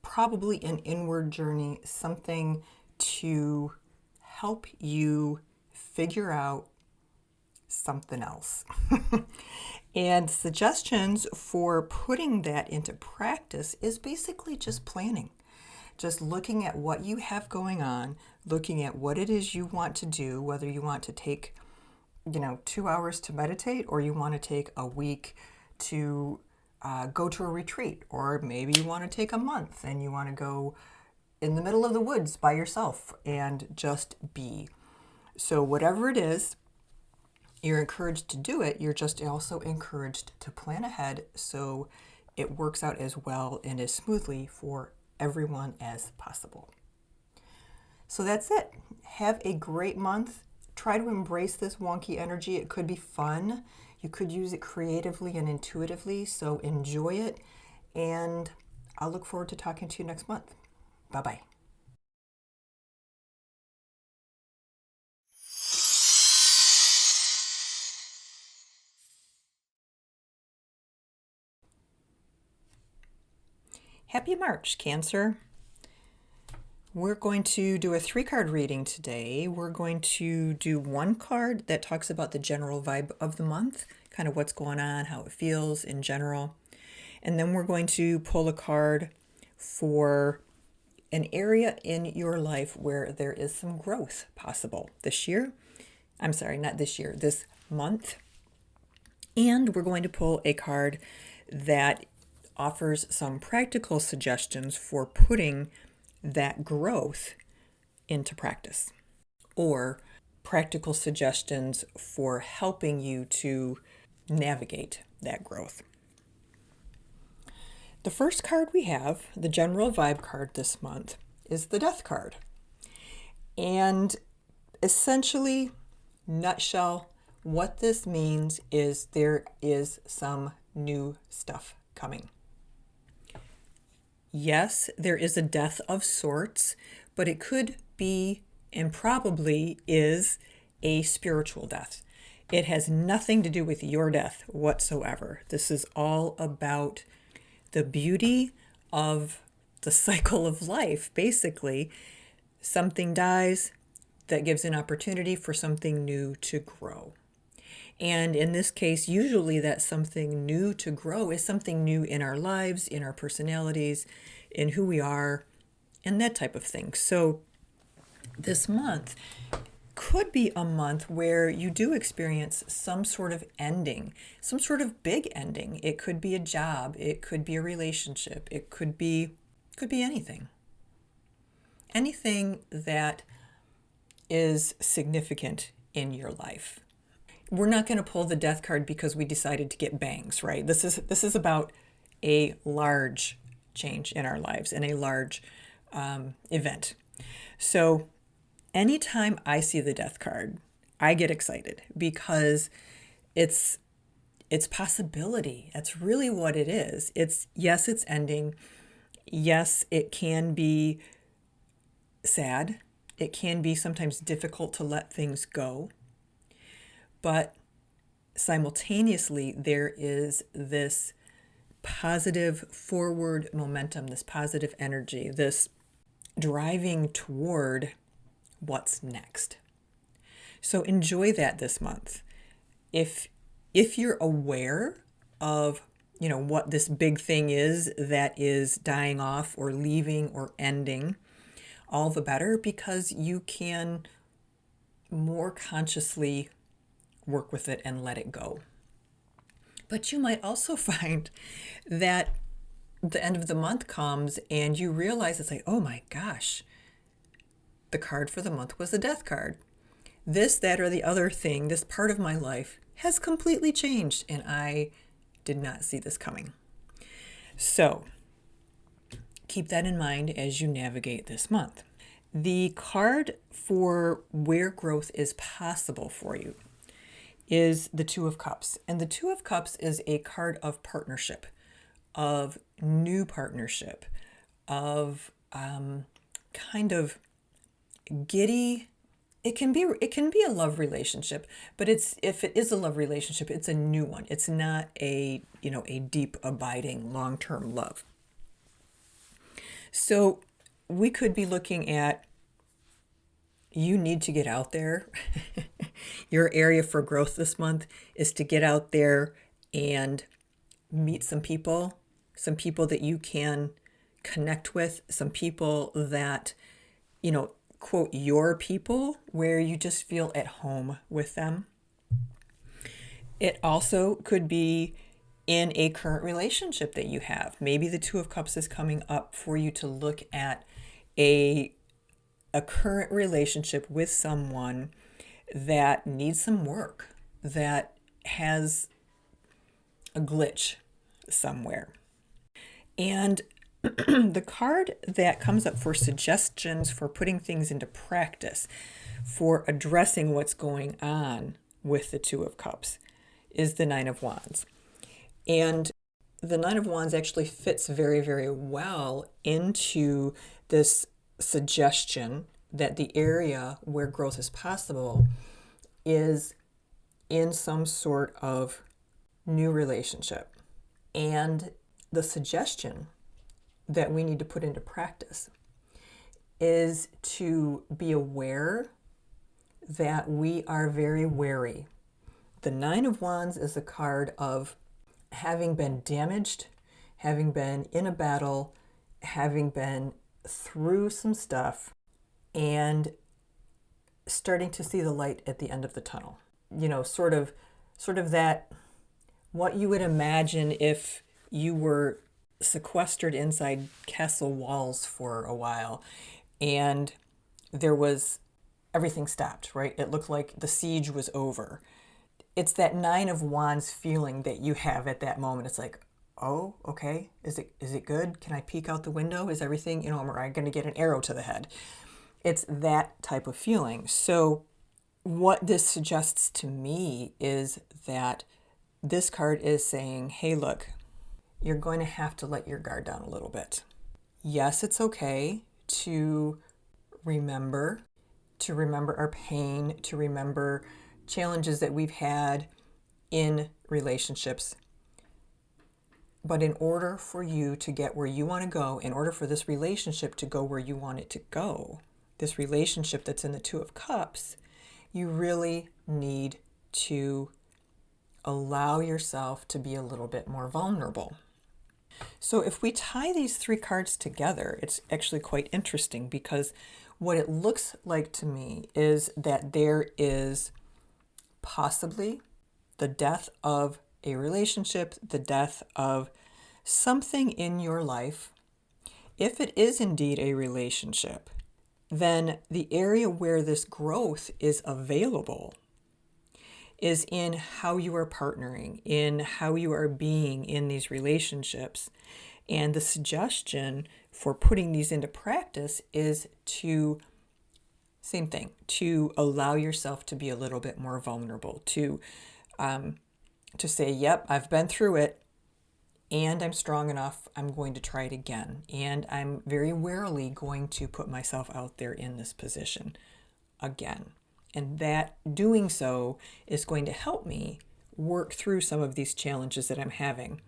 probably an inward journey, something to help you figure out something else. And suggestions for putting that into practice is basically just planning. Just looking at what you have going on, looking at what it is you want to do, whether you want to take, 2 hours to meditate, or you want to take a week to go to a retreat, or maybe you want to take a month and you want to go in the middle of the woods by yourself and just be. So whatever it is, you're encouraged to do it. You're just also encouraged to plan ahead so it works out as well and as smoothly for everyone as possible. So that's it. Have a great month. Try to embrace this wonky energy. It could be fun. You could use it creatively and intuitively, so enjoy it. And I'll look forward to talking to you next month. Bye-bye. Happy March, Cancer. We're going to do a 3-card reading today. We're going to do one card that talks about the general vibe of the month, kind of what's going on, how it feels in general. And then we're going to pull a card for an area in your life where there is some growth possible this year. I'm sorry, not this year, this month. And we're going to pull a card that offers some practical suggestions for putting that growth into practice, or practical suggestions for helping you to navigate that growth. The first card we have, the general vibe card this month, is the Death card. And essentially, nutshell, what this means is there is some new stuff coming. Yes, there is a death of sorts, but it could be, and probably is, a spiritual death. It has nothing to do with your death whatsoever. This is all about the beauty of the cycle of life. Basically, something dies that gives an opportunity for something new to grow. And in this case, usually that something new to grow is something new in our lives, in our personalities, in who we are, and that type of thing. So this month could be a month where you do experience some sort of ending, some sort of big ending. It could be a job, it could be a relationship, it could be anything. Anything that is significant in your life. We're not going to pull the death card because we decided to get bangs, right? This is about a large change in our lives and a large event. So anytime I see the death card, I get excited because it's possibility. That's really what it is. Yes, it's ending. Yes, it can be sad. It can be sometimes difficult to let things go. But simultaneously, there is this positive forward momentum, this positive energy, this driving toward what's next. So enjoy that this month. If you're aware of, what this big thing is that is dying off or leaving or ending, all the better, because you can more consciously work with it and let it go. But you might also find that the end of the month comes and you realize it's like, oh my gosh, the card for the month was the death card. This, that, or the other thing, this part of my life has completely changed and I did not see this coming. So keep that in mind as you navigate this month. The card for where growth is possible for you is the Two of Cups. And the Two of Cups is a card of partnership, of new partnership, of kind of giddy. It can be a love relationship, but if it is a love relationship, it's a new one. It's not a deep, abiding, long-term love. So we could be looking at, you need to get out there. Your area for growth this month is to get out there and meet some people that you can connect with, some people that, quote, your people, where you just feel at home with them. It also could be in a current relationship that you have. Maybe the Two of Cups is coming up for you to look at a current relationship with someone that needs some work, that has a glitch somewhere. And the card that comes up for suggestions for putting things into practice, for addressing what's going on with the Two of Cups, is the Nine of Wands. And the Nine of Wands actually fits very, very well into this suggestion that the area where growth is possible is in some sort of new relationship. And the suggestion that we need to put into practice is to be aware that we are very wary. The Nine of Wands is a card of having been damaged, having been in a battle, having been through some stuff, and starting to see the light at the end of the tunnel. Sort of that, what you would imagine if you were sequestered inside castle walls for a while and everything stopped, right? It looked like the siege was over. It's that Nine of Wands feeling that you have at that moment. It's like, oh, okay, is it good? Can I peek out the window? Is everything, am I going to get an arrow to the head? It's that type of feeling. So what this suggests to me is that this card is saying, hey, look, you're going to have to let your guard down a little bit. Yes, it's okay to remember our pain, to remember challenges that we've had in relationships. But in order for you to get where you want to go, in order for this relationship to go where you want it to go, this relationship that's in the Two of Cups, you really need to allow yourself to be a little bit more vulnerable. So if we tie these three cards together, it's actually quite interesting because What it looks like to me is that there is possibly the death of a relationship, the death of something in your life. If it is indeed a relationship, then the area where this growth is available is in how you are partnering, in how you are being in these relationships. And the suggestion for putting these into practice is to, same thing, to allow yourself to be a little bit more vulnerable, to say, yep, I've been through it and I'm strong enough, I'm going to try it again. And I'm very warily going to put myself out there in this position again. And that doing so is going to help me work through some of these challenges that I'm having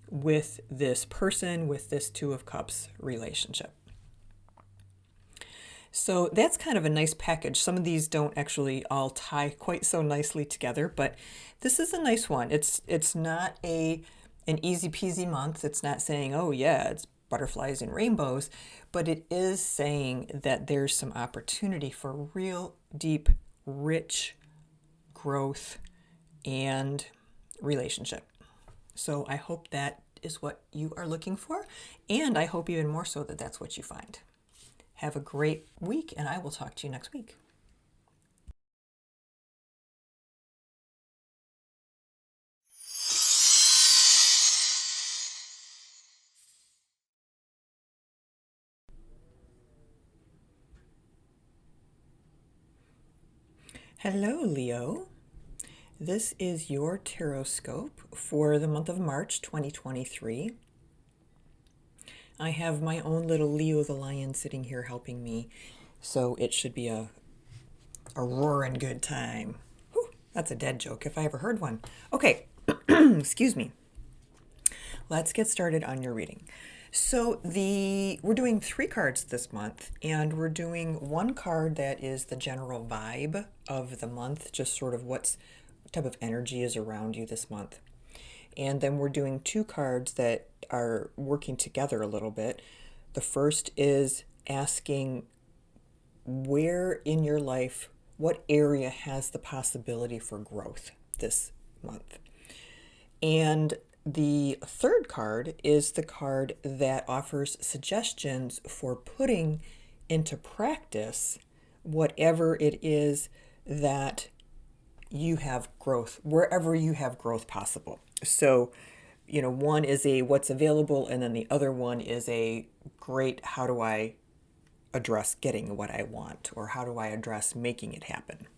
with this person, with this Two of Cups relationship. So that's kind of a nice package. Some of these don't actually all tie quite so nicely together, but this is a nice one. It's not an easy peasy month. It's not saying, oh yeah, it's butterflies and rainbows, but it is saying that there's some opportunity for real deep, rich growth and relationship. So I hope that is what you are looking for, and I hope even more so that that's what you find. Have a great week, and I will talk to you next week. Hello, Leo. This is your tarot scope for the month of March 2023. I have my own little Leo the Lion sitting here helping me, so it should be a roaring good time. Whew, that's a dead joke if I ever heard one. Okay, excuse me. Let's get started on your reading. So we're doing 3 cards this month, and we're doing one card that is the general vibe of the month, just sort of what type of energy is around you this month. And then we're doing 2 cards that are working together a little bit. The first is asking where in your life, what area has the possibility for growth this month. And the third card is the card that offers suggestions for putting into practice whatever it is that you have growth, wherever you have growth possible. So, one is a what's available, and then the other one is a great, how do I address getting what I want, or how do I address making it happen.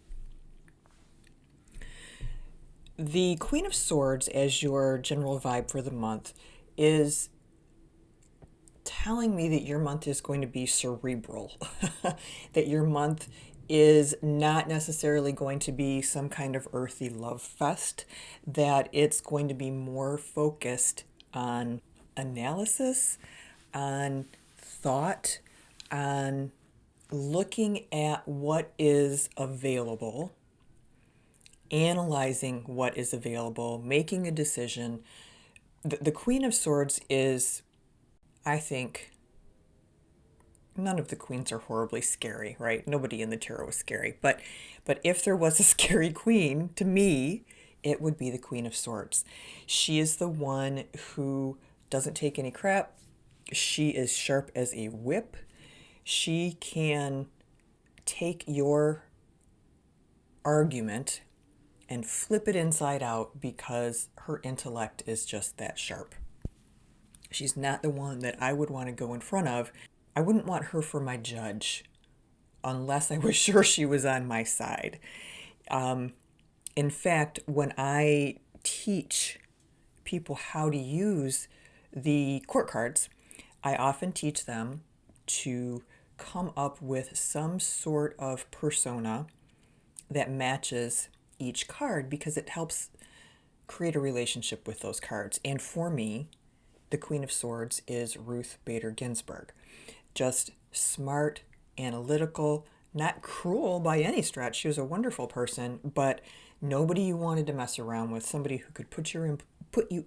The Queen of Swords as your general vibe for the month is telling me that your month is going to be cerebral, that your month is not necessarily going to be some kind of earthy love fest, that it's going to be more focused on analysis, on thought, on looking at what is available, analyzing what is available, making a decision. The Queen of Swords is, I think, none of the queens are horribly scary, right? Nobody in the tarot is scary. But if there was a scary queen, to me, it would be the Queen of Swords. She is the one who doesn't take any crap. She is sharp as a whip. She can take your argument and flip it inside out because her intellect is just that sharp. She's not the one that I would want to go in front of. I wouldn't want her for my judge unless I was sure she was on my side. In fact, when I teach people how to use the court cards, I often teach them to come up with some sort of persona that matches each card, because it helps create a relationship with those cards. And for me, the Queen of Swords is Ruth Bader Ginsburg. Just smart, analytical, not cruel by any stretch. She was a wonderful person, but nobody you wanted to mess around with, somebody who could put you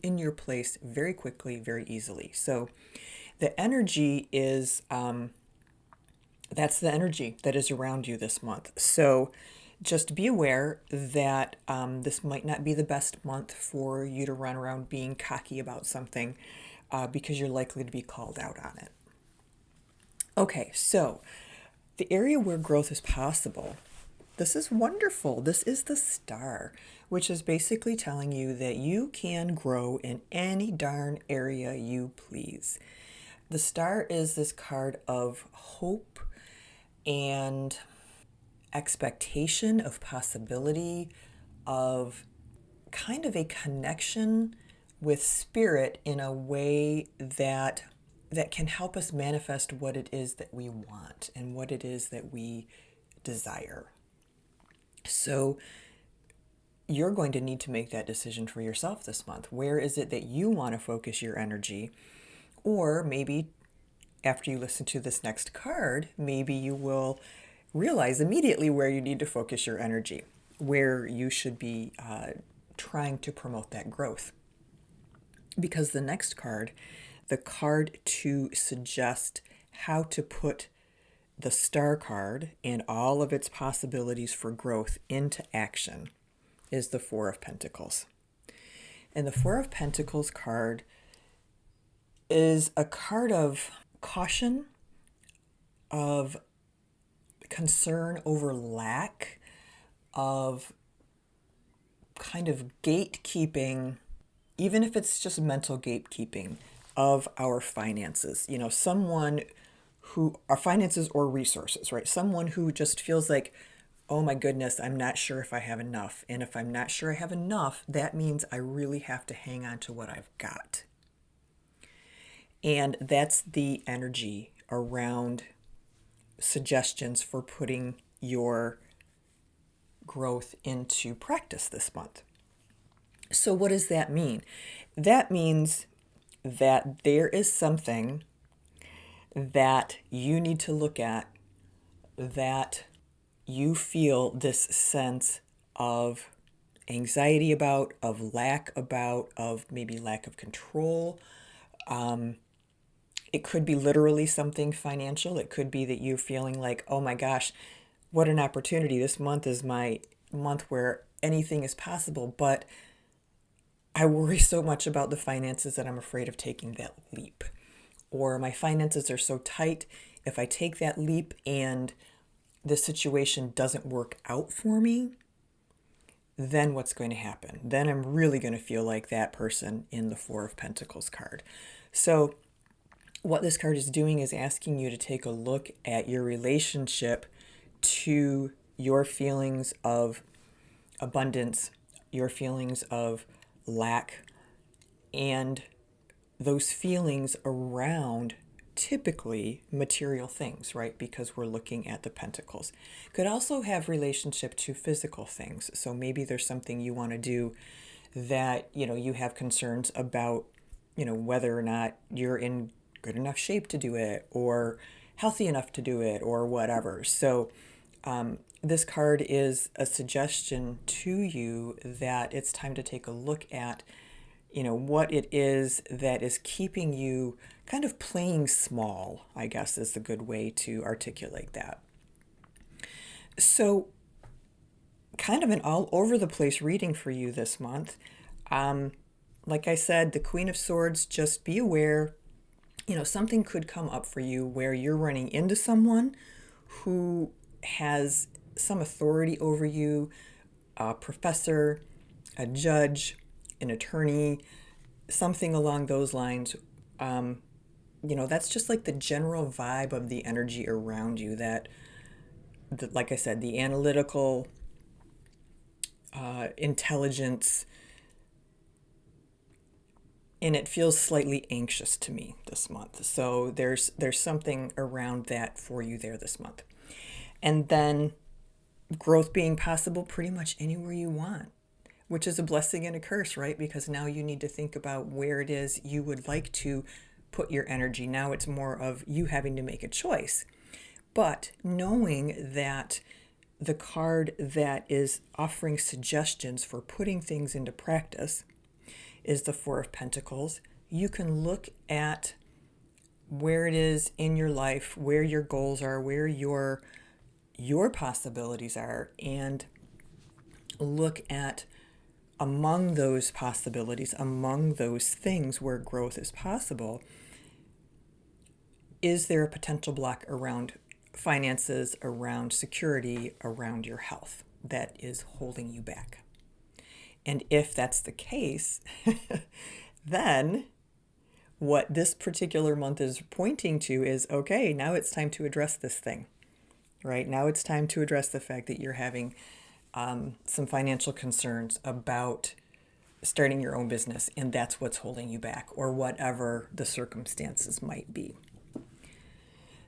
in your place very quickly, very easily. So the energy is That's the energy that is around you this month. So just be aware that this might not be the best month for you to run around being cocky about something because you're likely to be called out on it. Okay, so the area where growth is possible, this is wonderful. This is the star, which is basically telling you that you can grow in any darn area you please. The star is this card of hope and expectation, of possibility, of kind of a connection with spirit in a way that can help us manifest what it is that we want and what it is that we desire. So you're going to need to make that decision for yourself this month. Where is it that you want to focus your energy? Or maybe after you listen to this next card, maybe you will realize immediately where you need to focus your energy, where you should be trying to promote that growth. Because the next card, the card to suggest how to put the star card and all of its possibilities for growth into action, is the Four of Pentacles. And the Four of Pentacles card is a card of caution, of concern over lack, of kind of gatekeeping, even if it's just mental gatekeeping of our finances. You know, someone who, our finances or resources, right? Someone who just feels like, oh my goodness, I'm not sure if I have enough. And if I'm not sure I have enough, that means I really have to hang on to what I've got. And that's the energy around suggestions for putting your growth into practice this month. So what does that mean? That means that there is something that you need to look at, that you feel this sense of anxiety about, of lack about, of maybe lack of control. It could be literally something financial. It could be that you're feeling like, oh my gosh, what an opportunity. This month is my month where anything is possible, but I worry so much about the finances that I'm afraid of taking that leap. Or my finances are so tight, if I take that leap and the situation doesn't work out for me, then what's going to happen? Then I'm really going to feel like that person in the Four of Pentacles card. So what this card is doing is asking you to take a look at your relationship to your feelings of abundance, your feelings of lack, and those feelings around typically material things, right? Because we're looking at the pentacles. Could also have relationship to physical things. So maybe there's something you want to do that, you know, you have concerns about, you know, whether or not you're in good enough shape to do it or healthy enough to do it or whatever. So this card is a suggestion to you that it's time to take a look at, you know, what it is that is keeping you kind of playing small, I guess is the good way to articulate that. So kind of an all over the place reading for you this month. Like I said, the Queen of Swords, just be aware, you know, something could come up for you where you're running into someone who has some authority over you, a professor, a judge, an attorney, something along those lines. You know, that's just like the general vibe of the energy around you, that like I said, the analytical intelligence, and it feels slightly anxious to me this month. So there's something around that for you there this month. And then growth being possible pretty much anywhere you want, which is a blessing and a curse, right? Because now you need to think about where it is you would like to put your energy. Now it's more of you having to make a choice. But knowing that the card that is offering suggestions for putting things into practice is the Four of Pentacles, you can look at where it is in your life, where your goals are, where your possibilities are, and look at among those possibilities, among those things where growth is possible, is there a potential block around finances, around security, around your health that is holding you back? And if that's the case, then what this particular month is pointing to is, okay, now it's time to address this thing, right? Now it's time to address the fact that you're having some financial concerns about starting your own business, and that's what's holding you back, or whatever the circumstances might be.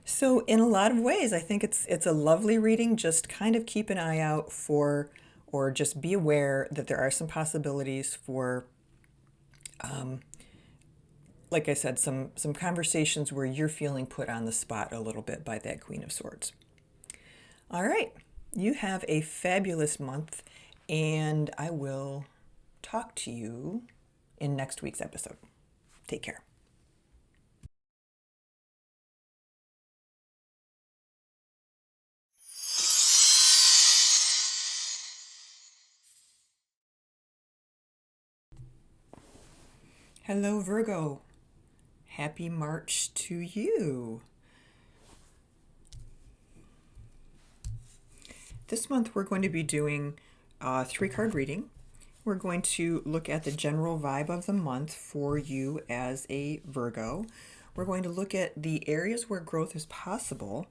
So in a lot of ways, I think it's a lovely reading. Just kind of keep an eye out for, or just be aware that there are some possibilities for, like I said, some conversations where you're feeling put on the spot a little bit by that Queen of Swords. All right, you have a fabulous month, and I will talk to you in next week's episode. Take care. Hello, Virgo. Happy March to you. This month we're going to be doing a 3-card reading. We're going to look at the general vibe of the month for you as a Virgo. We're going to look at the areas where growth is possible,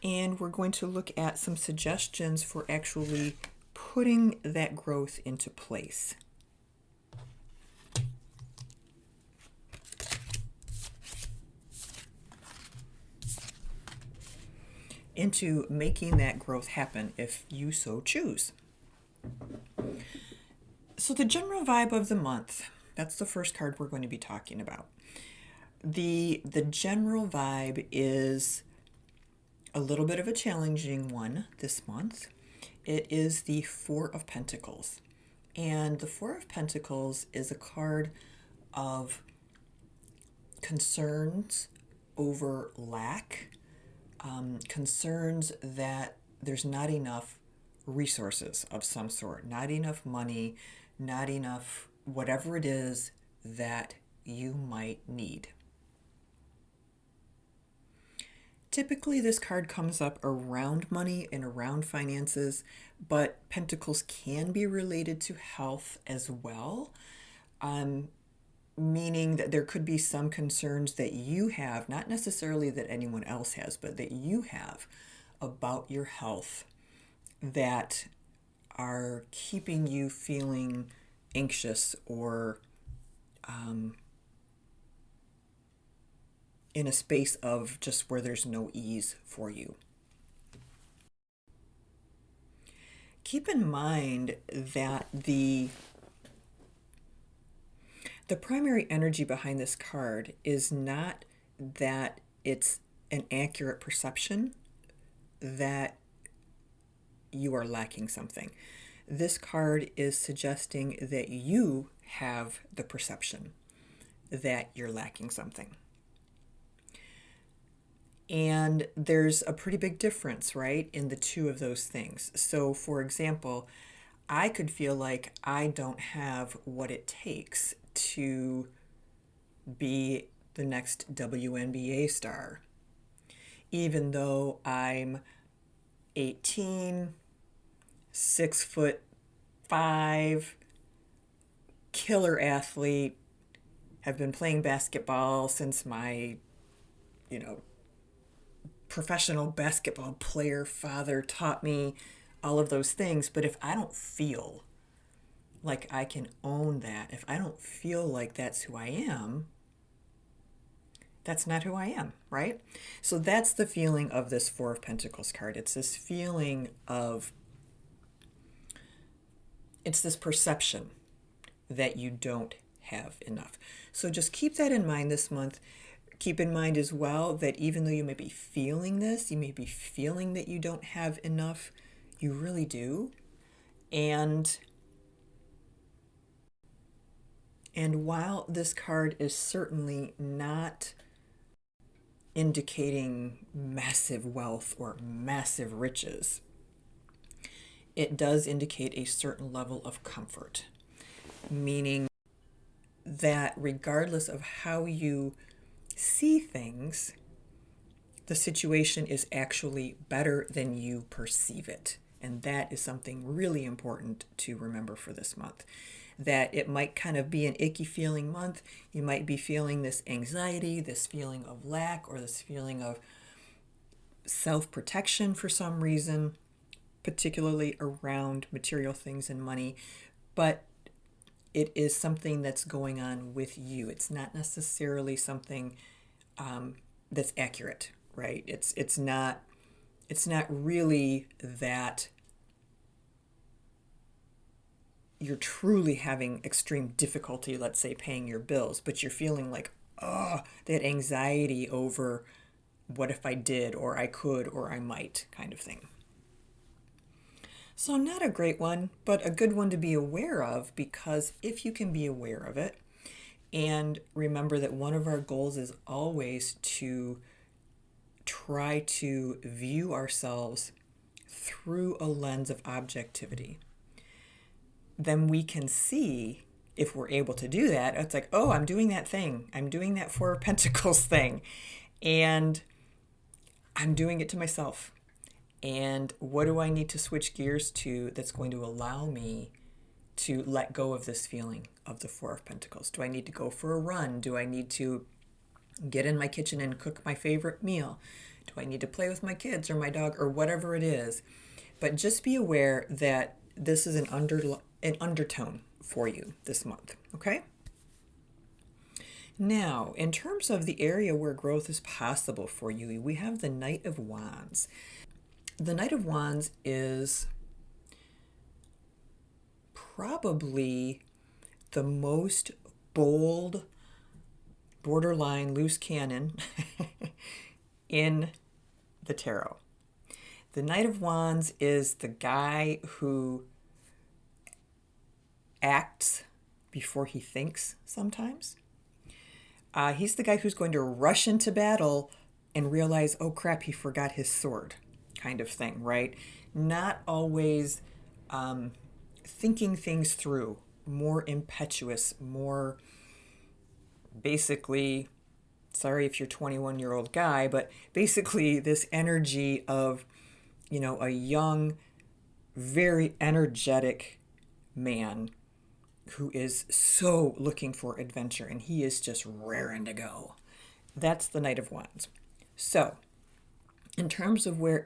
and we're going to look at some suggestions for actually putting that growth into place. Into making that growth happen if you so choose. So the general vibe of the month, that's the first card we're going to be talking about. The general vibe is a little bit of a challenging one this month. It is the Four of Pentacles. And the Four of Pentacles is a card of concerns over lack, concerns that there's not enough resources of some sort, not enough money, not enough whatever it is that you might need. Typically, this card comes up around money and around finances, but pentacles can be related to health as well, meaning that there could be some concerns that you have, not necessarily that anyone else has, but that you have about your health that are keeping you feeling anxious or in a space of just where there's no ease for you. Keep in mind that the primary energy behind this card is not that it's an accurate perception that you are lacking something. This card is suggesting that you have the perception that you're lacking something. And there's a pretty big difference, right, in the two of those things. So, for example, I could feel like I don't have what it takes to be the next WNBA star, even though I'm 18, 6'5", killer athlete, have been playing basketball since my, professional basketball player father taught me all of those things. But if I don't feel like I can own that, if I don't feel like that's who I am, that's not who I am, right? So that's the feeling of this Four of Pentacles card. It's this feeling of, it's this perception that you don't have enough. So just keep that in mind this month. Keep in mind as well that even though you may be feeling this, you may be feeling that you don't have enough, you really do. And while this card is certainly not indicating massive wealth or massive riches. It does indicate a certain level of comfort, meaning that regardless of how you see things, the situation is actually better than you perceive it. And that is something really important to remember for this month. That it might kind of be an icky feeling month. You might be feeling this anxiety, this feeling of lack, or this feeling of self-protection for some reason, particularly around material things and money. But it is something that's going on with you. It's not necessarily something that's accurate, right? It's not really that you're truly having extreme difficulty, let's say, paying your bills, but you're feeling like, oh, that anxiety over what if I did, or I could, or I might kind of thing. So not a great one, but a good one to be aware of, because if you can be aware of it, and remember that one of our goals is always to try to view ourselves through a lens of objectivity, then we can see, if we're able to do that, it's like, oh, I'm doing that thing. I'm doing that Four of Pentacles thing. And I'm doing it to myself. And what do I need to switch gears to that's going to allow me to let go of this feeling of the Four of Pentacles? Do I need to go for a run? Do I need to get in my kitchen and cook my favorite meal? Do I need to play with my kids or my dog or whatever it is? But just be aware that this is an undertone for you this month, okay? Now, in terms of the area where growth is possible for you, we have the Knight of Wands. The Knight of Wands is probably the most bold, borderline loose cannon in the tarot. The Knight of Wands is the guy who acts before he thinks sometimes. He's the guy who's going to rush into battle and realize, oh crap, he forgot his sword, kind of thing, right? Not always thinking things through, more impetuous, more basically, sorry if you're a 21-year-old guy, but basically this energy of, a young, very energetic man who is so looking for adventure, and he is just raring to go. That's the Knight of Wands. So, in terms of in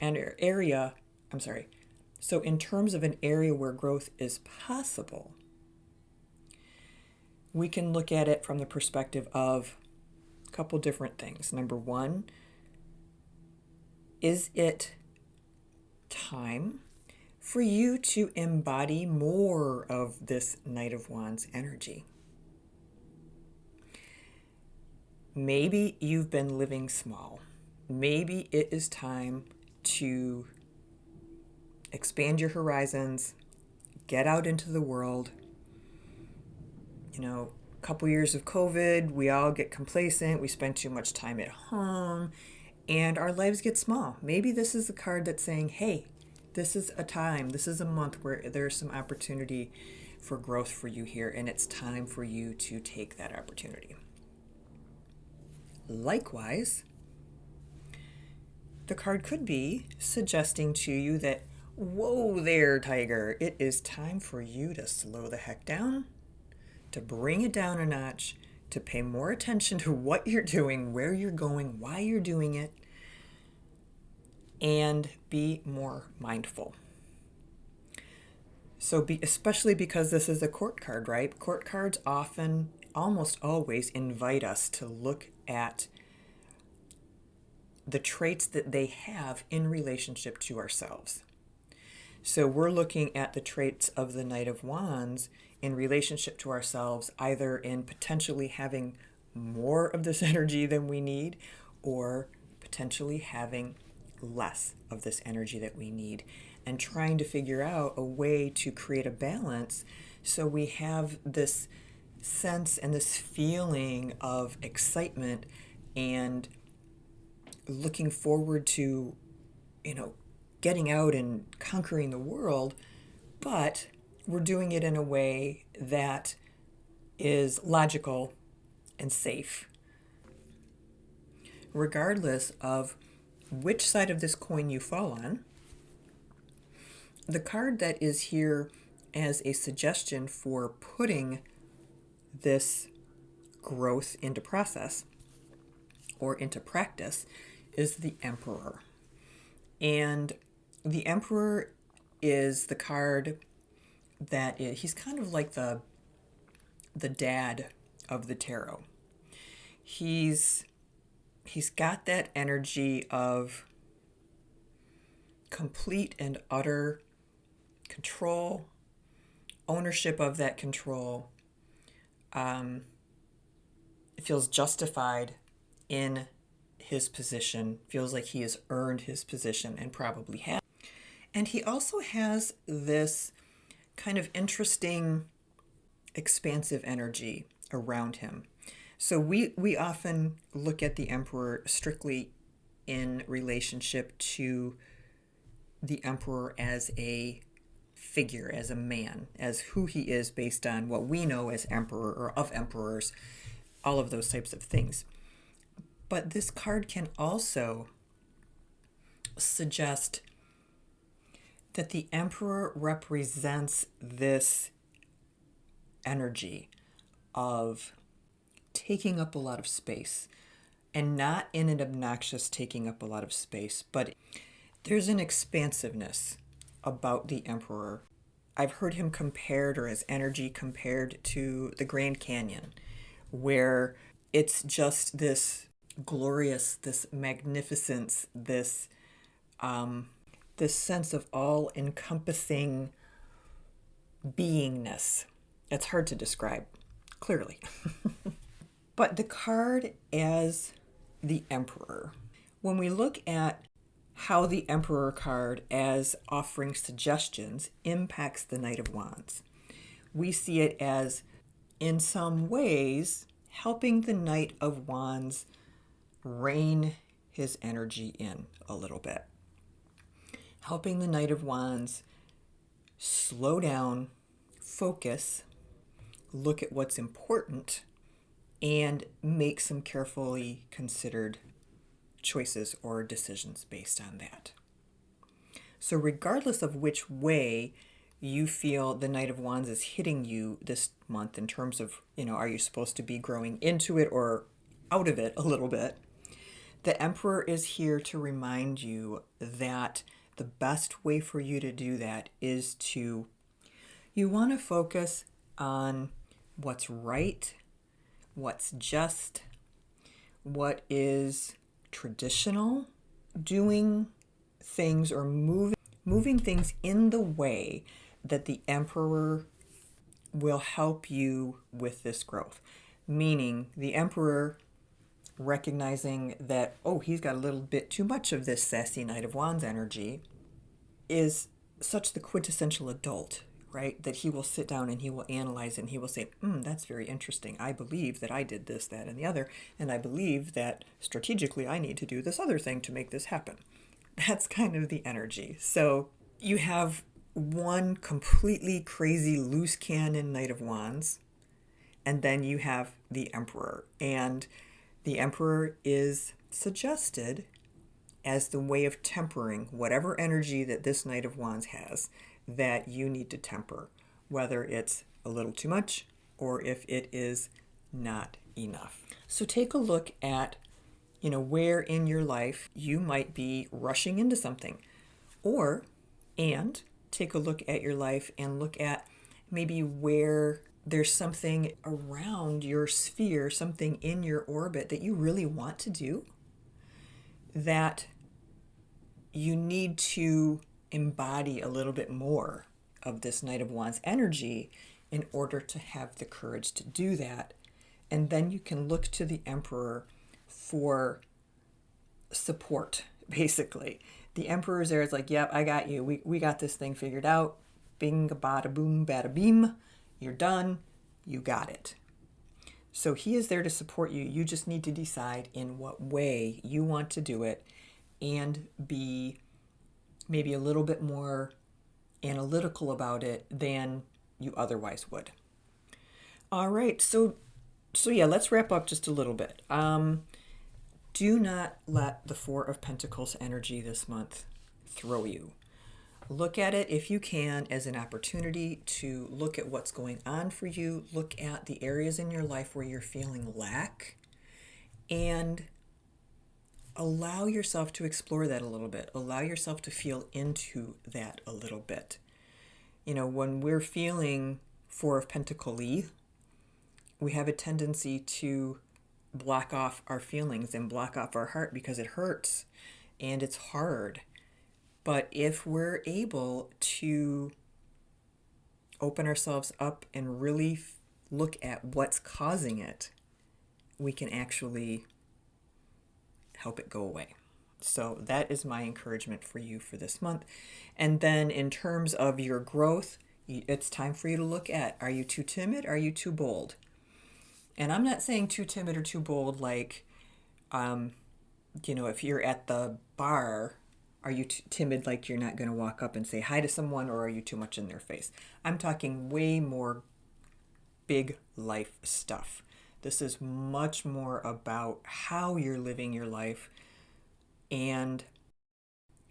terms of an area where growth is possible, we can look at it from the perspective of a couple different things. Number one, is it time for you to embody more of this Knight of Wands energy? Maybe you've been living small. Maybe it is time to expand your horizons, get out into the world. A couple years of COVID, we all get complacent. We spend too much time at home and our lives get small. Maybe this is the card that's saying, hey, this is a time, this is a month where there's some opportunity for growth for you here, and it's time for you to take that opportunity. Likewise, the card could be suggesting to you that, whoa there, Tiger, it is time for you to slow the heck down, to bring it down a notch, to pay more attention to what you're doing, where you're going, why you're doing it, and be more mindful. So especially because this is a court card, right? Court cards often, almost always, invite us to look at the traits that they have in relationship to ourselves. So we're looking at the traits of the Knight of Wands in relationship to ourselves, either in potentially having more of this energy than we need, or potentially having less of this energy that we need, and trying to figure out a way to create a balance so we have this sense and this feeling of excitement and looking forward to, you know, getting out and conquering the world, but we're doing it in a way that is logical and safe. Regardless of which side of this coin you fall on, the card that is here as a suggestion for putting this growth into process or into practice is the Emperor. And the Emperor is the card that he's kind of like the dad of the tarot. He's got that energy of complete and utter control, ownership of that control. It feels justified in his position, feels like he has earned his position and probably has. And he also has this kind of interesting, expansive energy around him. So we often look at the Emperor strictly in relationship to the Emperor as a figure, as a man, as who he is based on what we know as emperor or of emperors, all of those types of things. But this card can also suggest that the Emperor represents this energy of taking up a lot of space, and not in an obnoxious taking up a lot of space, but there's an expansiveness about the Emperor. I've heard him compared, or his energy compared to the Grand Canyon, where it's just this glorious, this magnificence, this sense of all-encompassing beingness. It's hard to describe, clearly. But the card as the Emperor, when we look at how the Emperor card as offering suggestions impacts the Knight of Wands, we see it as, in some ways, helping the Knight of Wands rein his energy in a little bit. Helping the Knight of Wands slow down, focus, look at what's important, and make some carefully considered choices or decisions based on that. So regardless of which way you feel the Knight of Wands is hitting you this month in terms of, are you supposed to be growing into it or out of it a little bit, the Emperor is here to remind you that the best way for you to do that is you want to focus on what's right, what's just, what is traditional, doing things or moving things in the way that the Emperor will help you with this growth. Meaning the Emperor recognizing that, he's got a little bit too much of this sassy Knight of Wands energy, is such the quintessential adult, right? That he will sit down and he will analyze it and he will say, that's very interesting. I believe that I did this, that, and the other, and I believe that strategically I need to do this other thing to make this happen. That's kind of the energy. So you have one completely crazy loose cannon Knight of Wands, and then you have the Emperor. And the Emperor is suggested as the way of tempering whatever energy that this Knight of Wands has that you need to temper, whether it's a little too much or if it is not enough. So take a look at, where in your life you might be rushing into something, and take a look at your life and look at maybe where there's something around your sphere, something in your orbit that you really want to do, that you need to embody a little bit more of this Knight of Wands energy in order to have the courage to do that. And then you can look to the Emperor for support, basically. The Emperor is there, it's like, yep, I got you. We got this thing figured out. Bing, bada boom, bada beam. You're done. You got it. So he is there to support you. You just need to decide in what way you want to do it and be maybe a little bit more analytical about it than you otherwise would. All right. So yeah, let's wrap up just a little bit. Do not let the Four of Pentacles energy this month throw you. Look at it, if you can, as an opportunity to look at what's going on for you. Look at the areas in your life where you're feeling lack and allow yourself to explore that a little bit. Allow yourself to feel into that a little bit. You know, when we're feeling Four of Pentacles, we have a tendency to block off our feelings and block off our heart because it hurts and it's hard. But if we're able to open ourselves up and really look at what's causing it, we can actually help it go away. So that is my encouragement for you for this month. And then in terms of your growth, it's time for you to look at, are you too timid? Are you too bold? And I'm not saying too timid or too bold like, if you're at the bar, are you timid like you're not going to walk up and say hi to someone, or are you too much in their face? I'm talking way more big life stuff. This is much more about how you're living your life and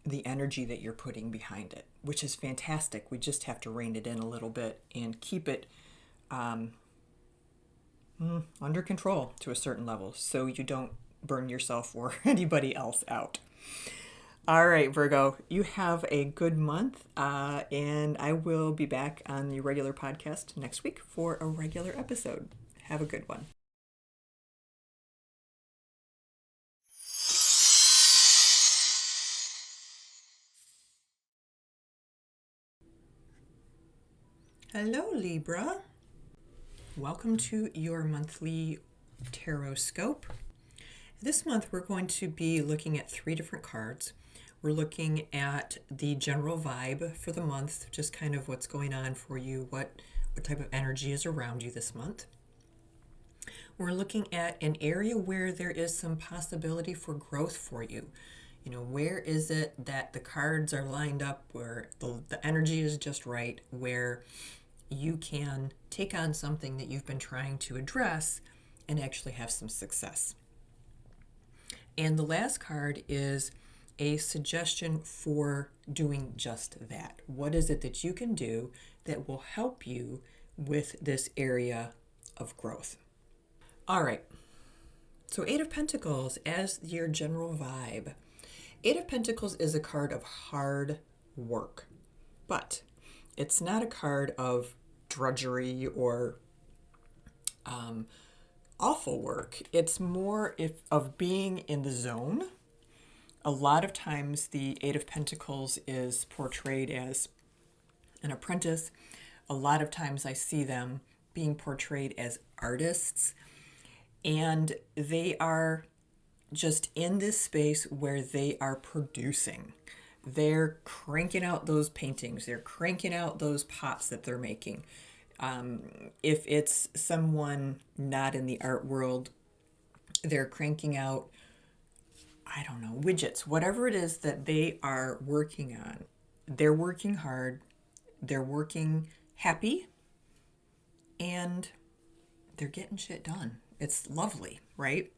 the energy that you're putting behind it, which is fantastic. We just have to rein it in a little bit and keep it under control to a certain level so you don't burn yourself or anybody else out. All right, Virgo, you have a good month, and I will be back on the regular podcast next week for a regular episode. Have a good one. Hello, Libra. Welcome to your monthly tarot scope. This month, we're going to be looking at 3 different cards. We're looking at the general vibe for the month, just kind of what's going on for you, what type of energy is around you this month. We're looking at an area where there is some possibility for growth for you. You know, where is it that the cards are lined up, where the energy is just right, where you can take on something that you've been trying to address and actually have some success. And the last card is a suggestion for doing just that. What is it that you can do that will help you with this area of growth? All right. So 8 of Pentacles as your general vibe. 8 of Pentacles is a card of hard work, but it's not a card of drudgery or awful work. It's more of being in the zone. A lot of times the 8 of Pentacles is portrayed as an apprentice. A lot of times I see them being portrayed as artists, and they are just in this space where they are producing. They're cranking out those paintings. They're cranking out those pots that they're making. If it's someone not in the art world, they're cranking out, I don't know, widgets, whatever it is that they are working on. They're working hard, they're working happy, and they're getting shit done. It's lovely, right?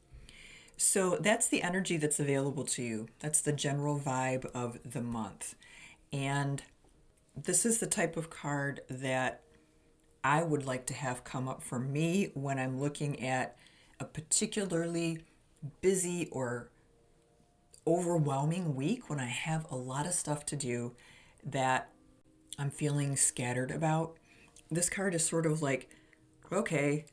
So that's the energy that's available to you. That's the general vibe of the month. And this is the type of card that I would like to have come up for me when I'm looking at a particularly busy or overwhelming week, when I have a lot of stuff to do that I'm feeling scattered about. This card is sort of like, okay,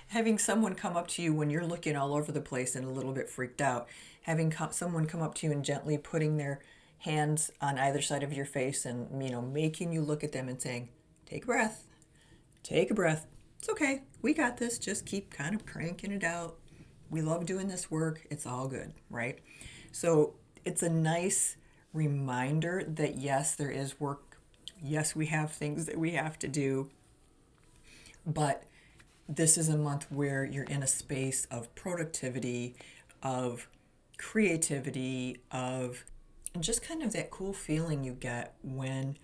having someone come up to you when you're looking all over the place and a little bit freaked out, having someone come up to you and gently putting their hands on either side of your face and, making you look at them and saying, take a breath, it's okay, we got this, just keep kind of cranking it out. We love doing this work, it's all good, right? So it's a nice reminder that yes, there is work. Yes, we have things that we have to do, but this is a month where you're in a space of productivity, of creativity, of just kind of that cool feeling you get when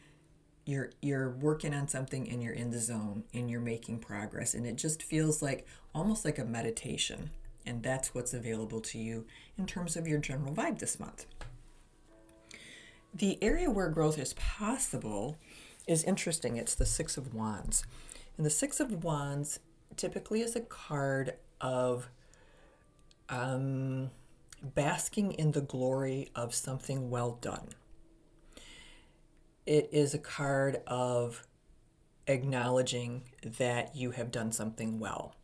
you're working on something and you're in the zone and you're making progress, and it just feels like almost like a meditation. And that's what's available to you in terms of your general vibe this month. The area where growth is possible is interesting. It's the Six of Wands. And the Six of Wands typically is a card of basking in the glory of something well done. It is a card of acknowledging that you have done something well,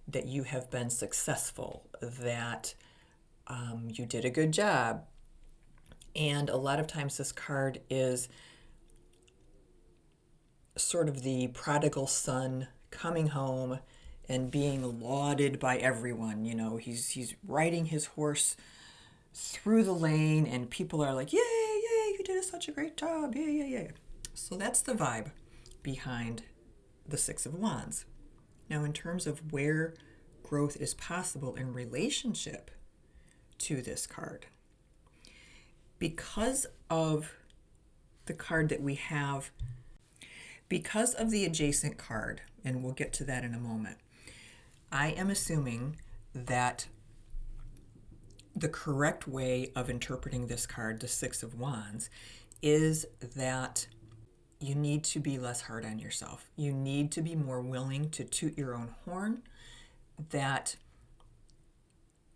that you have been successful, that you did a good job. And a lot of times this card is sort of the prodigal son coming home and being lauded by everyone. You know, he's riding his horse through the lane and people are like, yay, yay, you did such a great job, yay, yay, yay. So that's the vibe behind the Six of Wands. Now, in terms of where growth is possible in relationship to this card, because of the card that we have, because of the adjacent card, and we'll get to that in a moment, I am assuming that the correct way of interpreting this card, the Six of Wands, is that you need to be less hard on yourself. You need to be more willing to toot your own horn, that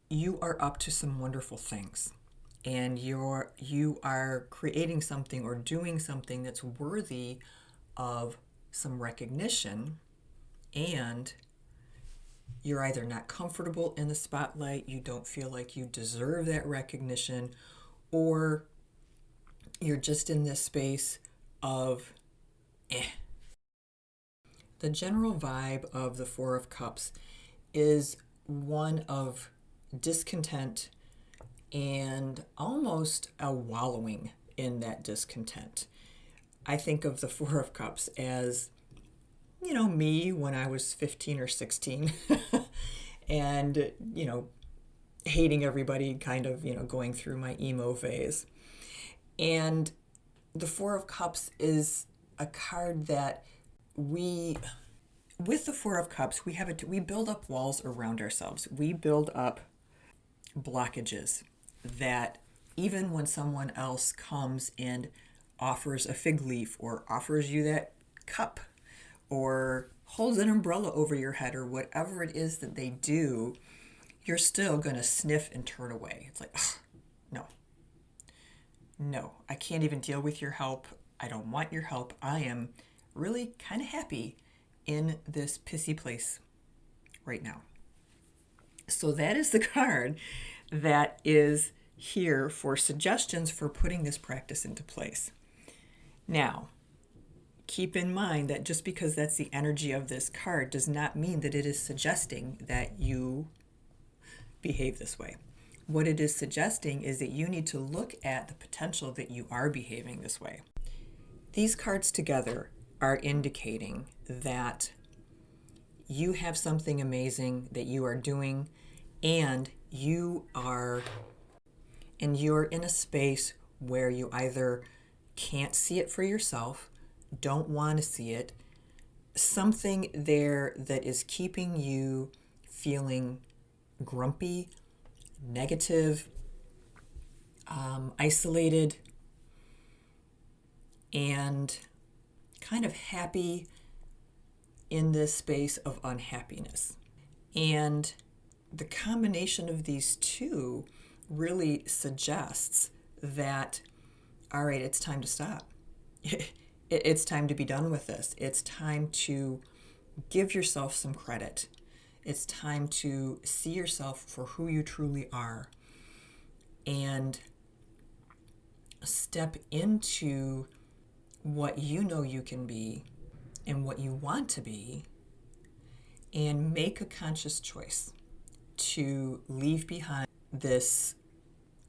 you are up to some wonderful things and you are creating something or doing something that's worthy of some recognition, and you're either not comfortable in the spotlight, you don't feel like you deserve that recognition, or you're just in this space of The general vibe of the Four of Cups is one of discontent and almost a wallowing in that discontent. I think of the Four of Cups as, me when I was 15 or 16 and, hating everybody, kind of, going through my emo phase. And the Four of Cups is a card that with the Four of Cups, we build up walls around ourselves. We build up blockages that even when someone else comes and offers a fig leaf or offers you that cup or holds an umbrella over your head or whatever it is that they do, you're still going to sniff and turn away. It's like, no, I can't even deal with your help. I don't want your help. I am really kind of happy in this pissy place right now. So that is the card that is here for suggestions for putting this practice into place. Now, keep in mind that just because that's the energy of this card does not mean that it is suggesting that you behave this way. What it is suggesting is that you need to look at the potential that you are behaving this way. These cards together are indicating that you have something amazing that you are doing, and you're in a space where you either can't see it for yourself, don't want to see it, something there that is keeping you feeling grumpy, negative, isolated, and kind of happy in this space of unhappiness. And the combination of these two really suggests that, all right, it's time to stop. It's time to be done with this. It's time to give yourself some credit. It's time to see yourself for who you truly are and step into what you know you can be and what you want to be, and make a conscious choice to leave behind this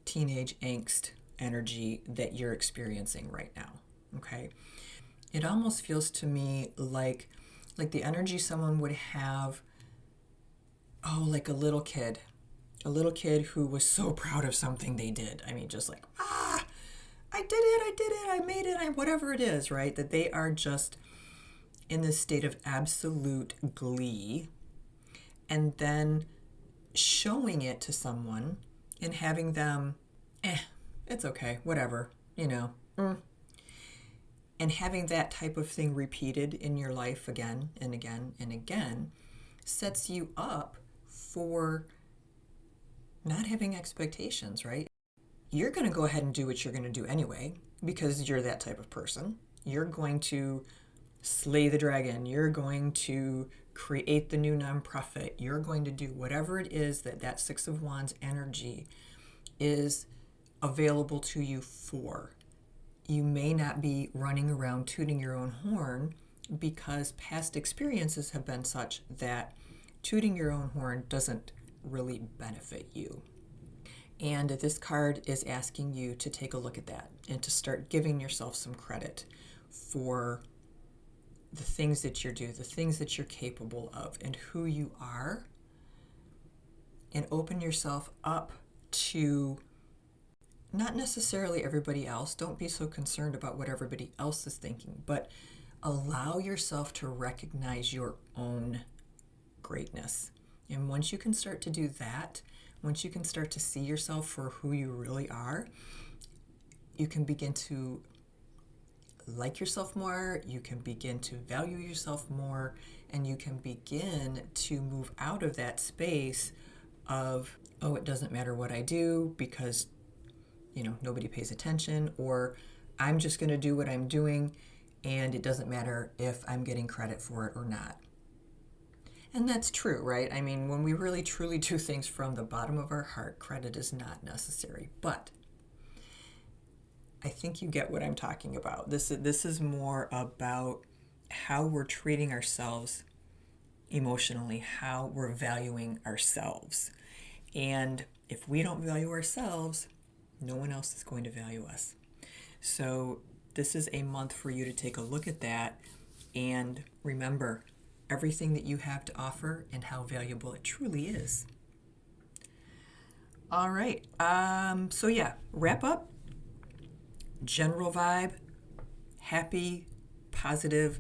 teenage angst energy that you're experiencing right now, okay? It almost feels to me like the energy someone would have oh, like a little kid who was so proud of something they did. I mean, just like, I did it, I made it, whatever it is, right? That they are just in this state of absolute glee, and then showing it to someone and having them, it's okay, whatever, you know. And having that type of thing repeated in your life again and again and again sets you up for not having expectations, right? You're going to go ahead and do what you're going to do anyway because you're that type of person. You're going to slay the dragon. You're going to create the new nonprofit. You're going to do whatever it is that Six of Wands energy is available to you for. You may not be running around tooting your own horn because past experiences have been such that tooting your own horn doesn't really benefit you. And this card is asking you to take a look at that and to start giving yourself some credit for the things that you do, the things that you're capable of, and who you are, and open yourself up to not necessarily everybody else. Don't be so concerned about what everybody else is thinking, but allow yourself to recognize your own greatness. And once you can start to do that, once you can start to see yourself for who you really are, you can begin to like yourself more, you can begin to value yourself more, and you can begin to move out of that space of, oh, it doesn't matter what I do because, you know, nobody pays attention, or I'm just going to do what I'm doing and it doesn't matter if I'm getting credit for it or not. And that's true, right? I mean, when we really truly do things from the bottom of our heart, credit is not necessary. But I think you get what I'm talking about. This is more about how we're treating ourselves emotionally, how we're valuing ourselves. And if we don't value ourselves, no one else is going to value us. So this is a month for you to take a look at that and remember everything that you have to offer and how valuable it truly is. All right. So yeah, wrap up. General vibe, happy, positive,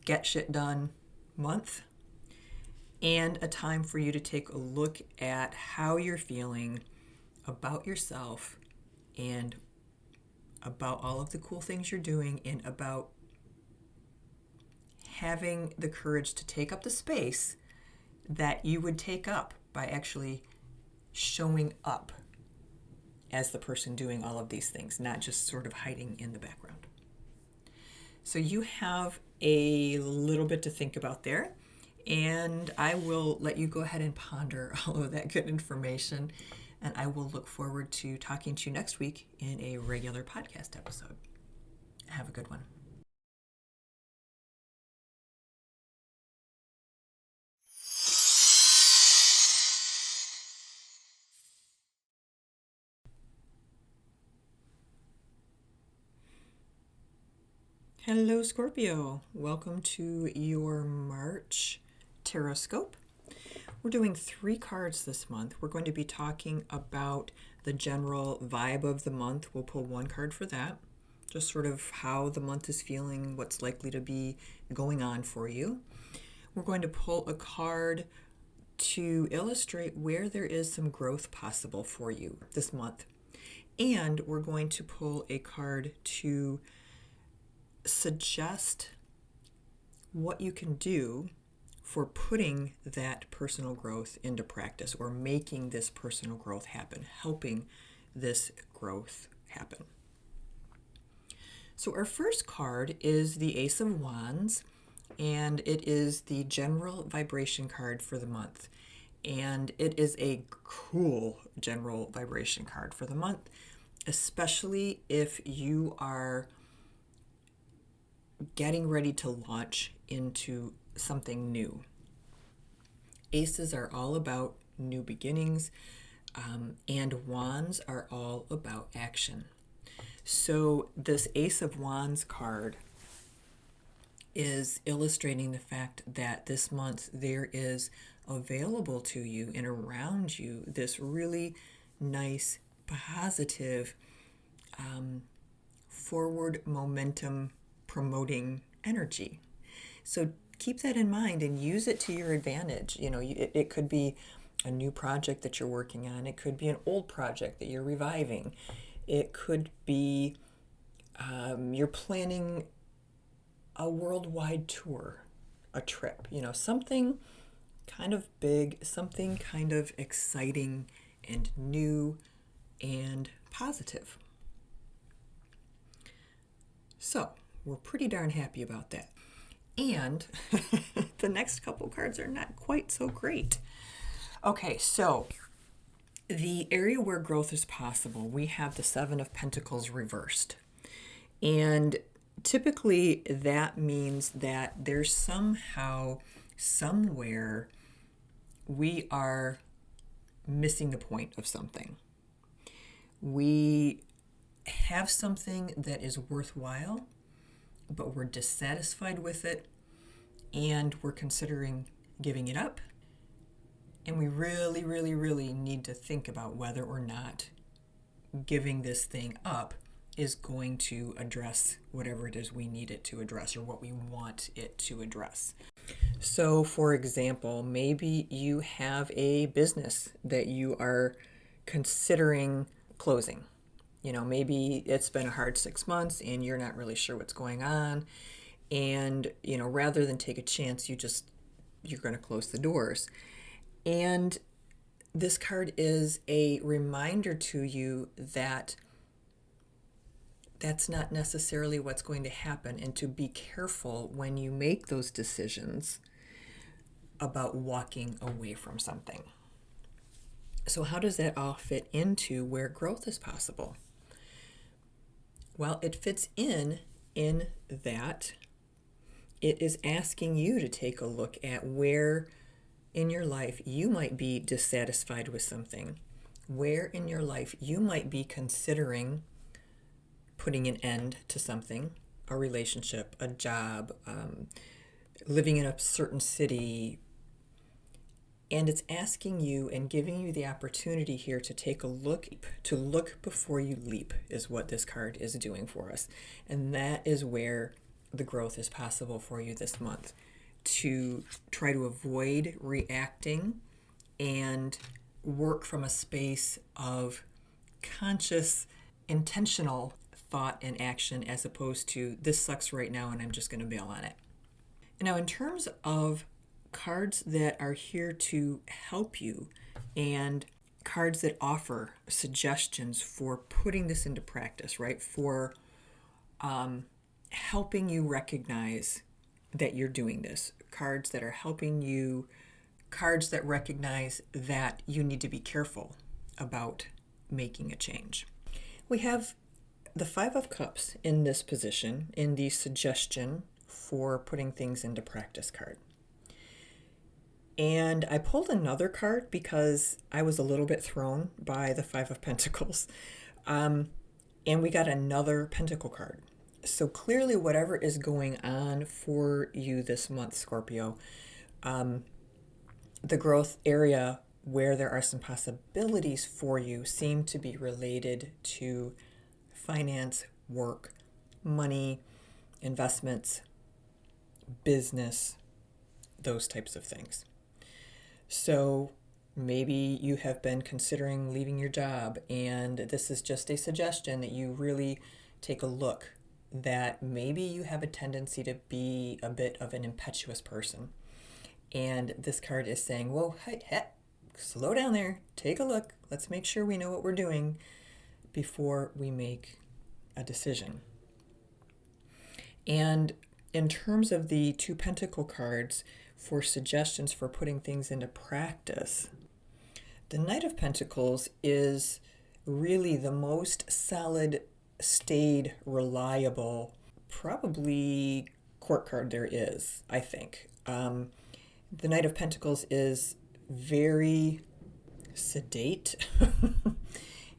get shit done month, and a time for you to take a look at how you're feeling about yourself and about all of the cool things you're doing and about having the courage to take up the space that you would take up by actually showing up as the person doing all of these things, not just sort of hiding in the background. So you have a little bit to think about there, and I will let you go ahead and ponder all of that good information, and I will look forward to talking to you next week in a regular podcast episode. Have a good one. Hello, Scorpio. Welcome to your March Tarot. We're doing 3 cards this month. We're going to be talking about the general vibe of the month. We'll pull 1 card for that, just sort of how the month is feeling, what's likely to be going on for you. We're going to pull a card to illustrate where there is some growth possible for you this month. And we're going to pull a card to suggest what you can do for putting that personal growth into practice, or making this personal growth happen, helping this growth happen. So our first card is the Ace of Wands, and it is the general vibration card for the month. And it is a cool general vibration card for the month, especially if you are getting ready to launch into something new. Aces are all about new beginnings, and wands are all about action. So this Ace of Wands card is illustrating the fact that this month there is available to you and around you this really nice, positive, forward momentum promoting energy. So keep that in mind and use it to your advantage. It could be a new project that you're working on. It could be an old project that you're reviving. It could be you're planning a worldwide tour, a trip, something kind of big, something kind of exciting and new and positive. So we're pretty darn happy about that. And the next couple cards are not quite so great. Okay, so the area where growth is possible, we have the Seven of Pentacles reversed. And typically that means that there's somehow, somewhere, we are missing the point of something. We have something that is worthwhile, but we're dissatisfied with it, and we're considering giving it up. And we really, really, really need to think about whether or not giving this thing up is going to address whatever it is we need it to address or what we want it to address. So, for example, maybe you have a business that you are considering closing. Maybe it's been a hard 6 months and you're not really sure what's going on. And, rather than take a chance, you're going to close the doors. And this card is a reminder to you that that's not necessarily what's going to happen, and to be careful when you make those decisions about walking away from something. So how does that all fit into where growth is possible? Well, it fits in that it is asking you to take a look at where in your life you might be dissatisfied with something, where in your life you might be considering putting an end to something, a relationship, a job, living in a certain city. And it's asking you and giving you the opportunity here to take a look, to look before you leap, is what this card is doing for us. And that is where the growth is possible for you this month, to try to avoid reacting and work from a space of conscious, intentional thought and action, as opposed to this sucks right now and I'm just going to bail on it. Now, in terms of cards that are here to help you and cards that offer suggestions for putting this into practice, right? For helping you recognize that you're doing this. Cards that are helping you, cards that recognize that you need to be careful about making a change. We have the Five of Cups in this position, in the suggestion for putting things into practice card. And I pulled another card because I was a little bit thrown by the Five of Pentacles. And we got another Pentacle card. So clearly whatever is going on for you this month, Scorpio, the growth area where there are some possibilities for you seem to be related to finance, work, money, investments, business, those types of things. So maybe you have been considering leaving your job, and this is just a suggestion that you really take a look, that maybe you have a tendency to be a bit of an impetuous person. And this card is saying, whoa, hey, slow down there, take a look, let's make sure we know what we're doing before we make a decision. And in terms of the two Pentacle cards for suggestions for putting things into practice, the Knight of Pentacles is really the most solid, staid, reliable, probably court card there is, I think. The Knight of Pentacles is very sedate.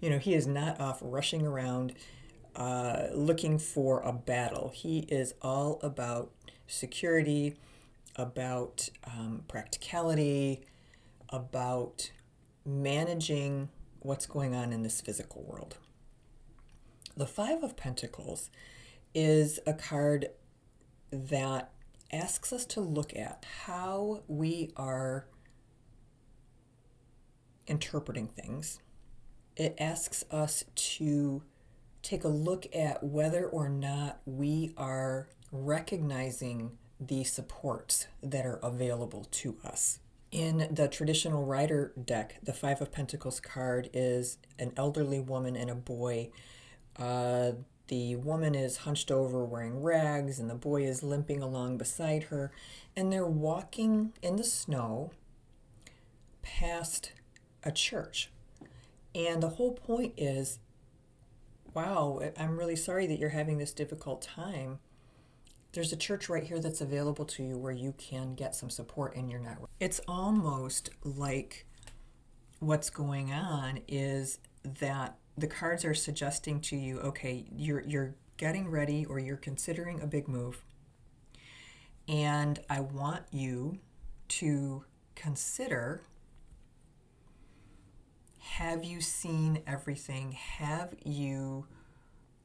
He is not off rushing around looking for a battle. He is all about security, about practicality, about managing what's going on in this physical world. The Five of Pentacles is a card that asks us to look at how we are interpreting things. It asks us to take a look at whether or not we are recognizing the supports that are available to us. In the traditional rider deck, the Five of Pentacles card is an elderly woman and a boy. The woman is hunched over wearing rags, and the boy is limping along beside her, and they're walking in the snow past a church. And the whole point is, wow, I'm really sorry that you're having this difficult time. There's a church right here that's available to you where you can get some support in your network. It's almost like what's going on is that the cards are suggesting to you, okay, you're getting ready or you're considering a big move. And I want you to consider, have you seen everything? Have you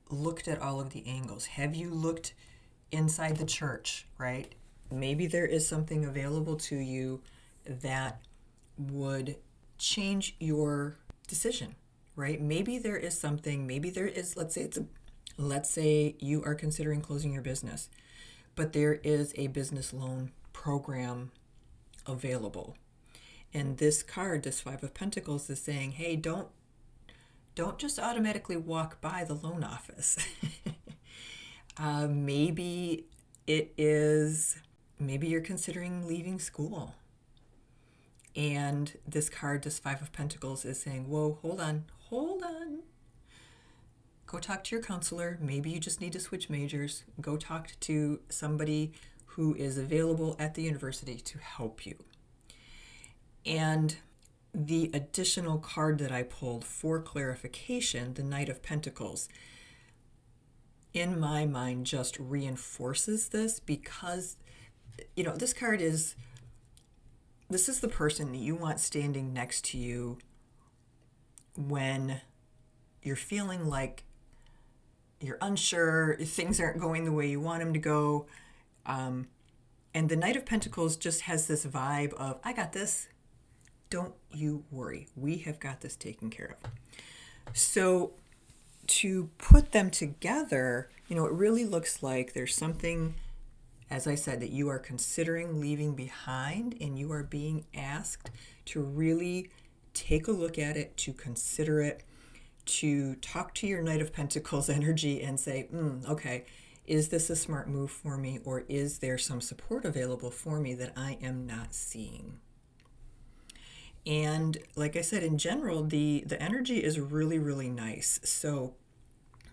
looked at all of the angles? Have you looked inside the church, right? Maybe there is something available to you that would change your decision, right? Maybe there is something, maybe there is, let's say you are considering closing your business, but there is a business loan program available. And this card, this Five of Pentacles, is saying, hey, don't just automatically walk by the loan office. Maybe you're considering leaving school. And this card, this Five of Pentacles, is saying, whoa, hold on. Go talk to your counselor. Maybe you just need to switch majors. Go talk to somebody who is available at the university to help you. And the additional card that I pulled for clarification, the Knight of Pentacles, in my mind just reinforces this, because, this card is the person that you want standing next to you when you're feeling like you're unsure, things aren't going the way you want them to go. And the Knight of Pentacles just has this vibe of, I got this. Don't you worry. We have got this taken care of. So to put them together, it really looks like there's something, as I said, that you are considering leaving behind, and you are being asked to really take a look at it, to consider it, to talk to your Knight of Pentacles energy and say, okay, is this a smart move for me, or is there some support available for me that I am not seeing? And like I said, in general, the energy is really, really nice. So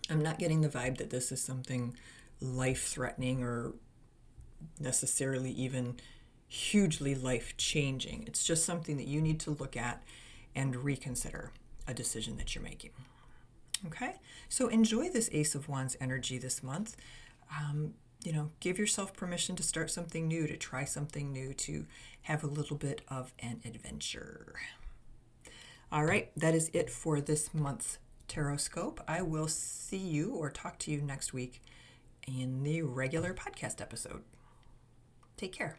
I'm not getting the vibe that this is something life-threatening or necessarily even hugely life-changing. It's just something that you need to look at and reconsider a decision that you're making. Okay? So enjoy this Ace of Wands energy this month. Give yourself permission to start something new, to try something new, to have a little bit of an adventure. All right, that is it for this month's Taroscope. I will see you or talk to you next week in the regular podcast episode. Take care.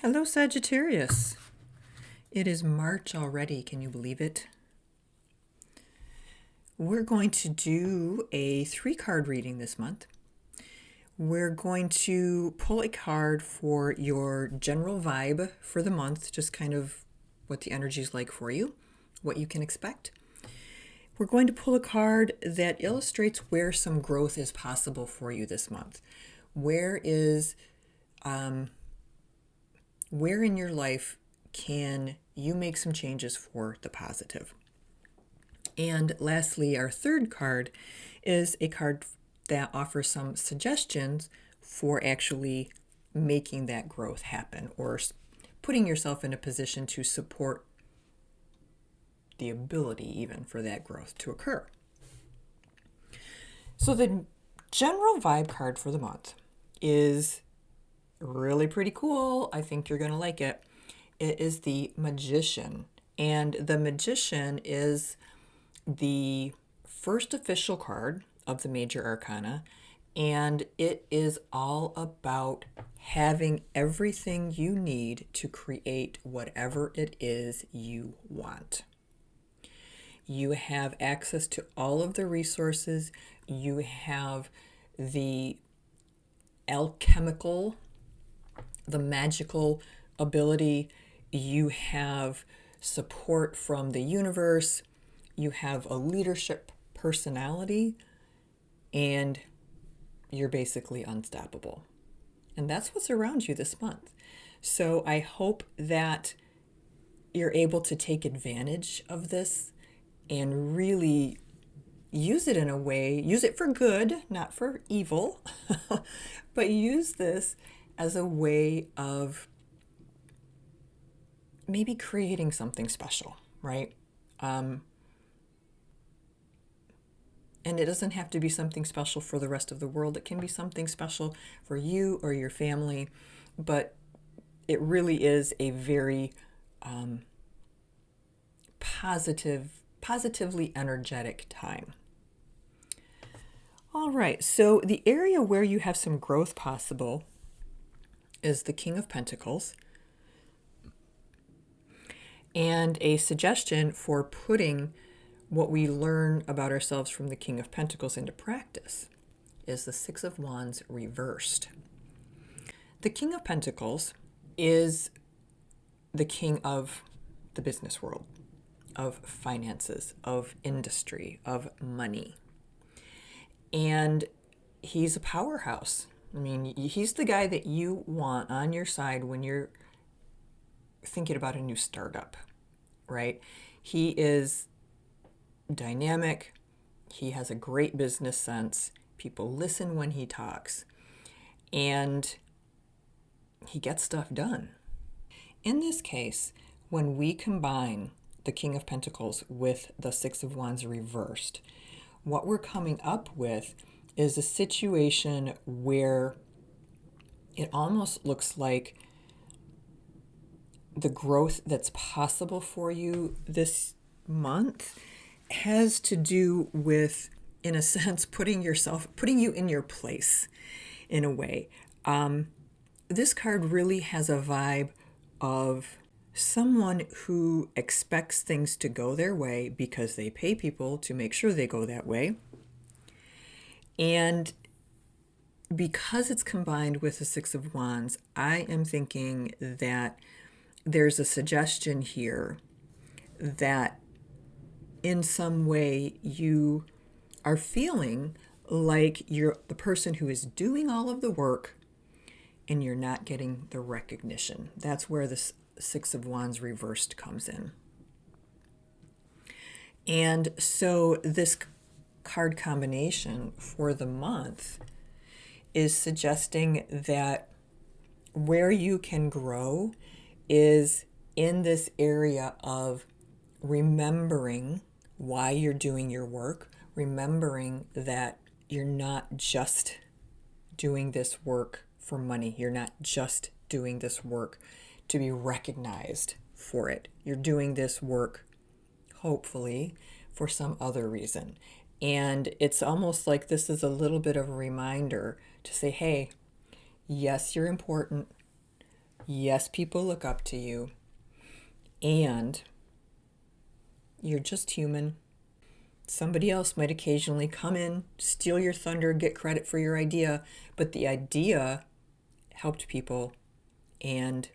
Hello, Sagittarius. It is March already. Can you believe it? We're going to do a 3-card reading this month. We're going to pull a card for your general vibe for the month, just kind of what the energy is like for you, what you can expect. We're going to pull a card that illustrates where some growth is possible for you this month. Where in your life can you make some changes for the positive? And lastly, our 3rd card is a card that offers some suggestions for actually making that growth happen, or putting yourself in a position to support the ability even for that growth to occur. So the general vibe card for the month is really pretty cool. I think you're going to like it. It is the Magician. And the Magician is the first official card of the major arcana. And it is all about having everything you need to create whatever it is you want. You have access to all of the resources. You have the alchemical, the magical ability. You have support from the universe. You have a leadership personality, and you're basically unstoppable. And that's what's around you this month. So I hope that you're able to take advantage of this and really use it in a way, use it for good, not for evil, but use this as a way of maybe creating something special, right? And it doesn't have to be something special for the rest of the world. It can be something special for you or your family, but it really is a very positively energetic time. All right, so the area where you have some growth possible is the King of Pentacles. And a suggestion for putting what we learn about ourselves from the King of Pentacles into practice is the Six of Wands reversed. The King of Pentacles is the king of the business world, of finances, of industry, of money. And he's a powerhouse. I mean, he's the guy that you want on your side when you're thinking about a new startup, right? He is dynamic. He has a great business sense. People listen when he talks, and he gets stuff done. In this case, when we combine the King of Pentacles with the Six of Wands reversed, what we're coming up with is a situation where it almost looks like the growth that's possible for you this month has to do with, in a sense, putting you in your place in a way. This card really has a vibe of someone who expects things to go their way because they pay people to make sure they go that way. And because it's combined with the Six of Wands, I am thinking that there's a suggestion here that in some way you are feeling like you're the person who is doing all of the work and you're not getting the recognition. That's where the Six of Wands reversed comes in. And so this card combination for the month is suggesting that where you can grow is in this area of remembering why you're doing your work, remembering that you're not just doing this work for money. You're not just doing this work to be recognized for it. You're doing this work, hopefully, for some other reason. And it's almost like this is a little bit of a reminder to say, hey, yes, you're important. Yes, people look up to you. And you're just human. Somebody else might occasionally come in, steal your thunder, get credit for your idea, but the idea helped people, and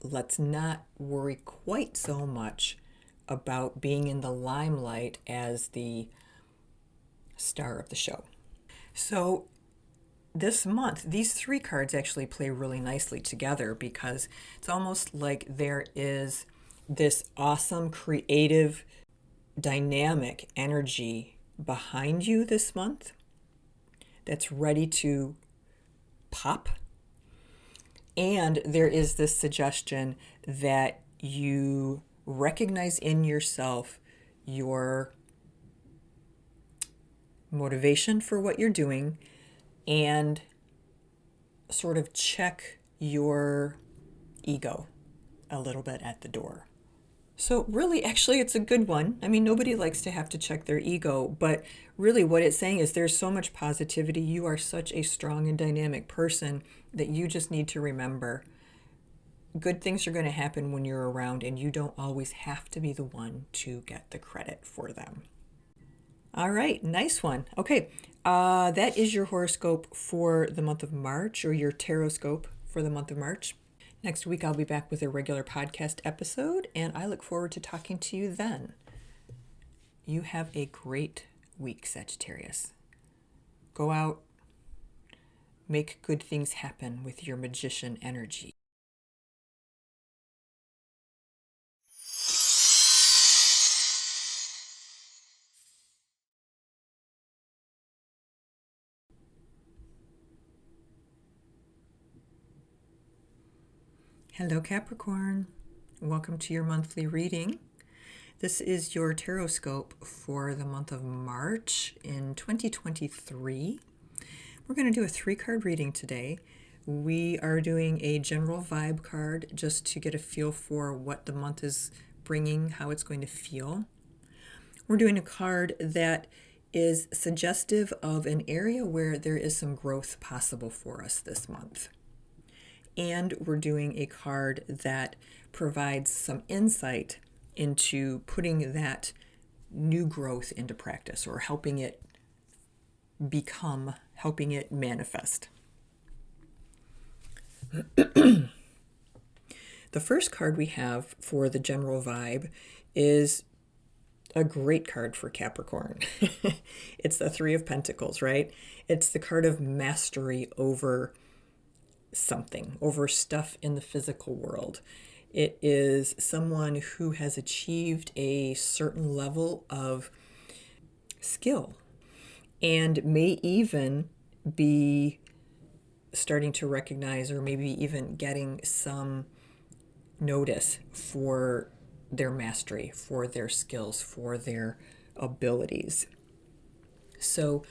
let's not worry quite so much about being in the limelight as the star of the show. So this month, these three cards actually play really nicely together because it's almost like there is this awesome, creative, dynamic energy behind you this month that's ready to pop. And there is this suggestion that you recognize in yourself your motivation for what you're doing and sort of check your ego a little bit at the door. So really, actually, it's a good one. I mean, nobody likes to have to check their ego, but really what it's saying is there's so much positivity. You are such a strong and dynamic person that you just need to remember good things are going to happen when you're around, and you don't always have to be the one to get the credit for them. All right, nice one. Okay, that is your horoscope for the month of March, or your tarot scope for the month of March. Next week, I'll be back with a regular podcast episode, and I look forward to talking to you then. You have a great week, Sagittarius. Go out, make good things happen with your magician energy. Hello, Capricorn. Welcome to your monthly reading. This is your tarot scope for the month of March in 2023. We're going to do a 3-card reading today. We are doing a general vibe card just to get a feel for what the month is bringing, how it's going to feel. We're doing a card that is suggestive of an area where there is some growth possible for us this month. And we're doing a card that provides some insight into putting that new growth into practice, or helping it manifest. The first card we have for the general vibe is a great card for Capricorn. It's the 3 of Pentacles, right? It's the card of mastery over something, over stuff in the physical world. It is someone who has achieved a certain level of skill and may even be starting to recognize, or maybe even getting some notice for their mastery, for their skills, for their abilities. So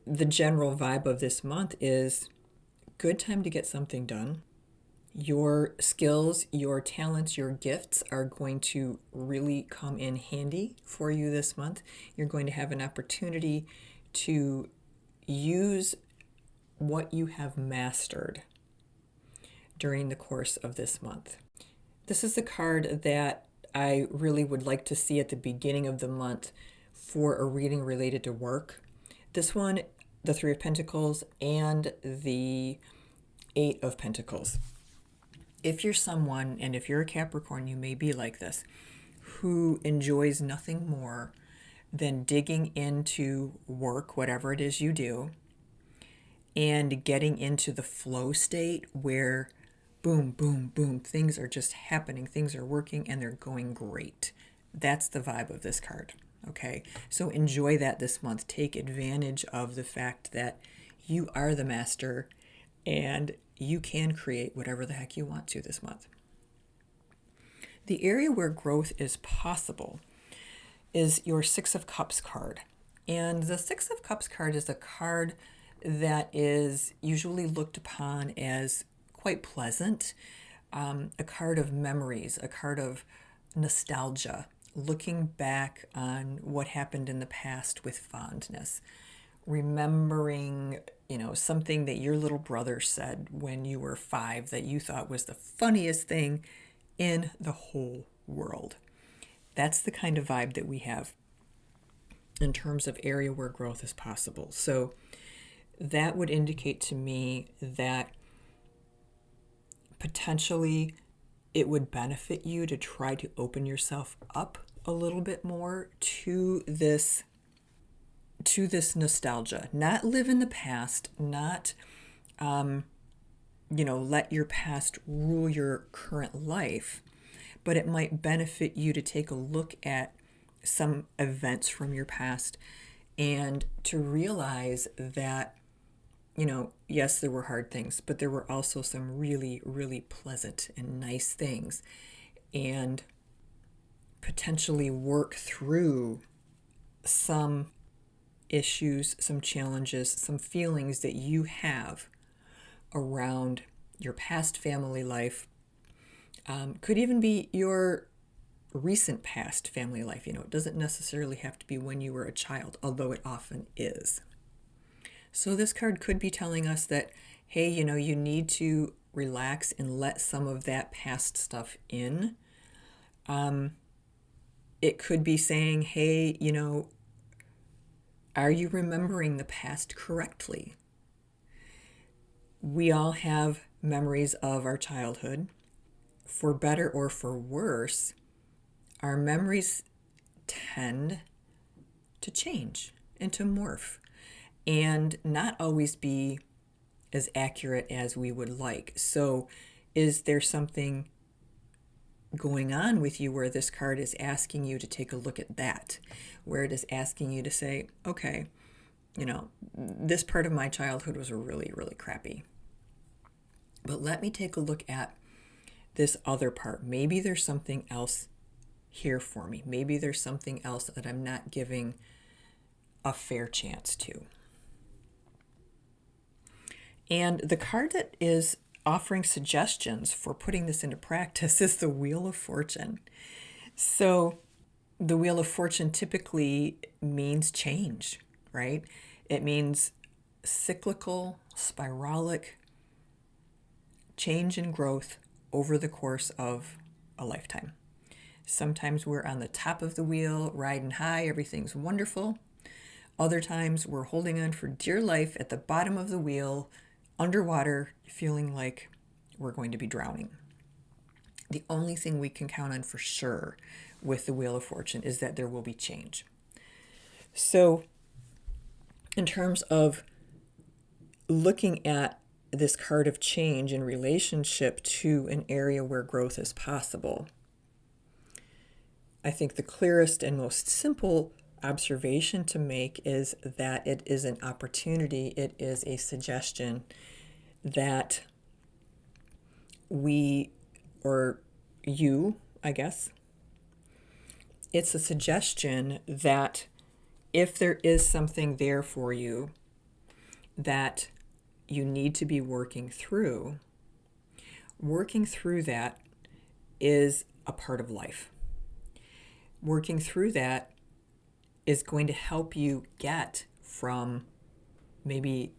the general vibe of this month is good time to get something done. Your skills, your talents, your gifts are going to really come in handy for you this month. You're going to have an opportunity to use what you have mastered during the course of this month. This is a card that I really would like to see at the beginning of the month for a reading related to work. This one, the 3 of Pentacles and the 8 of Pentacles. If you're someone, and if you're a Capricorn, you may be like this, who enjoys nothing more than digging into work, whatever it is you do, and getting into the flow state where boom, boom, boom, things are just happening, things are working, and they're going great. That's the vibe of this card, okay? So enjoy that this month. Take advantage of the fact that you are the master and you can create whatever the heck you want to this month. The area where growth is possible is your 6 of Cups card. And the 6 of Cups card is a card that is usually looked upon as quite pleasant, a card of memories, a card of nostalgia, looking back on what happened in the past with fondness, remembering, something that your little brother said when you were 5 that you thought was the funniest thing in the whole world. That's the kind of vibe that we have in terms of area where growth is possible. So that would indicate to me that potentially it would benefit you to try to open yourself up a little bit more to this nostalgia. Not live in the past, not let your past rule your current life, but it might benefit you to take a look at some events from your past and to realize that, yes, there were hard things, but there were also some really, really pleasant and nice things. And potentially work through some issues, some challenges, some feelings that you have around your past family life. Could even be your recent past family life. It doesn't necessarily have to be when you were a child, although it often is. So this card could be telling us that, hey, you need to relax and let some of that past stuff in. It could be saying, hey, are you remembering the past correctly? We all have memories of our childhood. For better or for worse, our memories tend to change and to morph and not always be as accurate as we would like. So is there something going on with you where this card is asking you to take a look at that, where it is asking you to say, okay, this part of my childhood was really, really crappy. But let me take a look at this other part. Maybe there's something else here for me. Maybe there's something else that I'm not giving a fair chance to. And the card that is offering suggestions for putting this into practice is the Wheel of Fortune. So the Wheel of Fortune typically means change, right? It means cyclical, spiralic change and growth over the course of a lifetime. Sometimes we're on the top of the wheel, riding high, everything's wonderful. Other times we're holding on for dear life at the bottom of the wheel, underwater, feeling like we're going to be drowning. The only thing we can count on for sure with the Wheel of Fortune is that there will be change. So in terms of looking at this card of change in relationship to an area where growth is possible, I think the clearest and most simple observation to make is that it is an opportunity, it is a suggestion that we, or you, I guess, it's a suggestion that if there is something there for you that you need to be working through that is a part of life. Working through that is going to help you get from maybe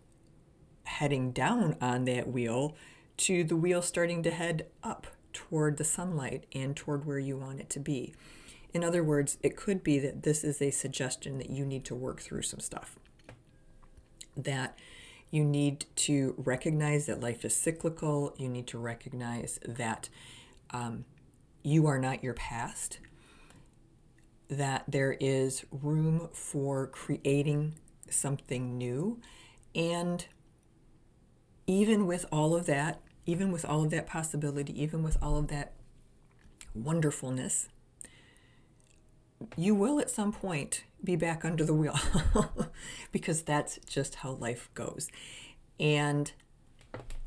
heading down on that wheel to the wheel starting to head up toward the sunlight and toward where you want it to be. In other words, it could be that this is a suggestion that you need to work through some stuff, that you need to recognize that life is cyclical. You need to recognize that you are not your past, that there is room for creating something new. And even with all of that possibility, even with all of that wonderfulness, you will at some point be back under the wheel because that's just how life goes. And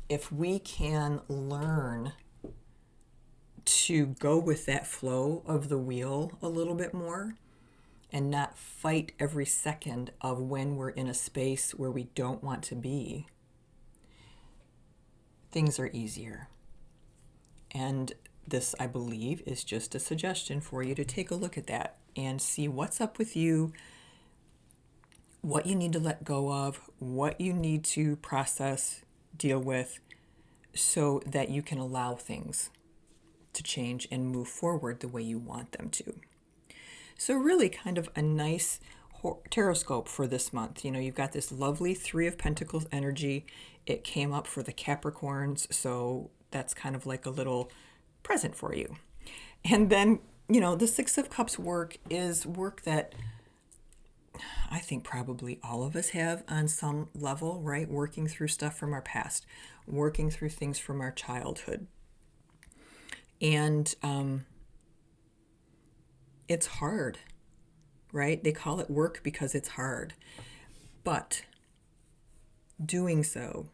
if we can learn to go with that flow of the wheel a little bit more and not fight every second of when we're in a space where we don't want to be, things are easier. And this, I believe, is just a suggestion for you to take a look at that and see what's up with you, what you need to let go of, what you need to process, deal with, so that you can allow things to change and move forward the way you want them to. So really kind of a nice tarot scope for this month. You've got this lovely Three of Pentacles energy. It came up for the Capricorns, so that's kind of like a little present for you. And then, the Six of Cups work is work that I think probably all of us have on some level, right? Working through stuff from our past, working through things from our childhood. And it's hard, right? They call it work because it's hard. But doing so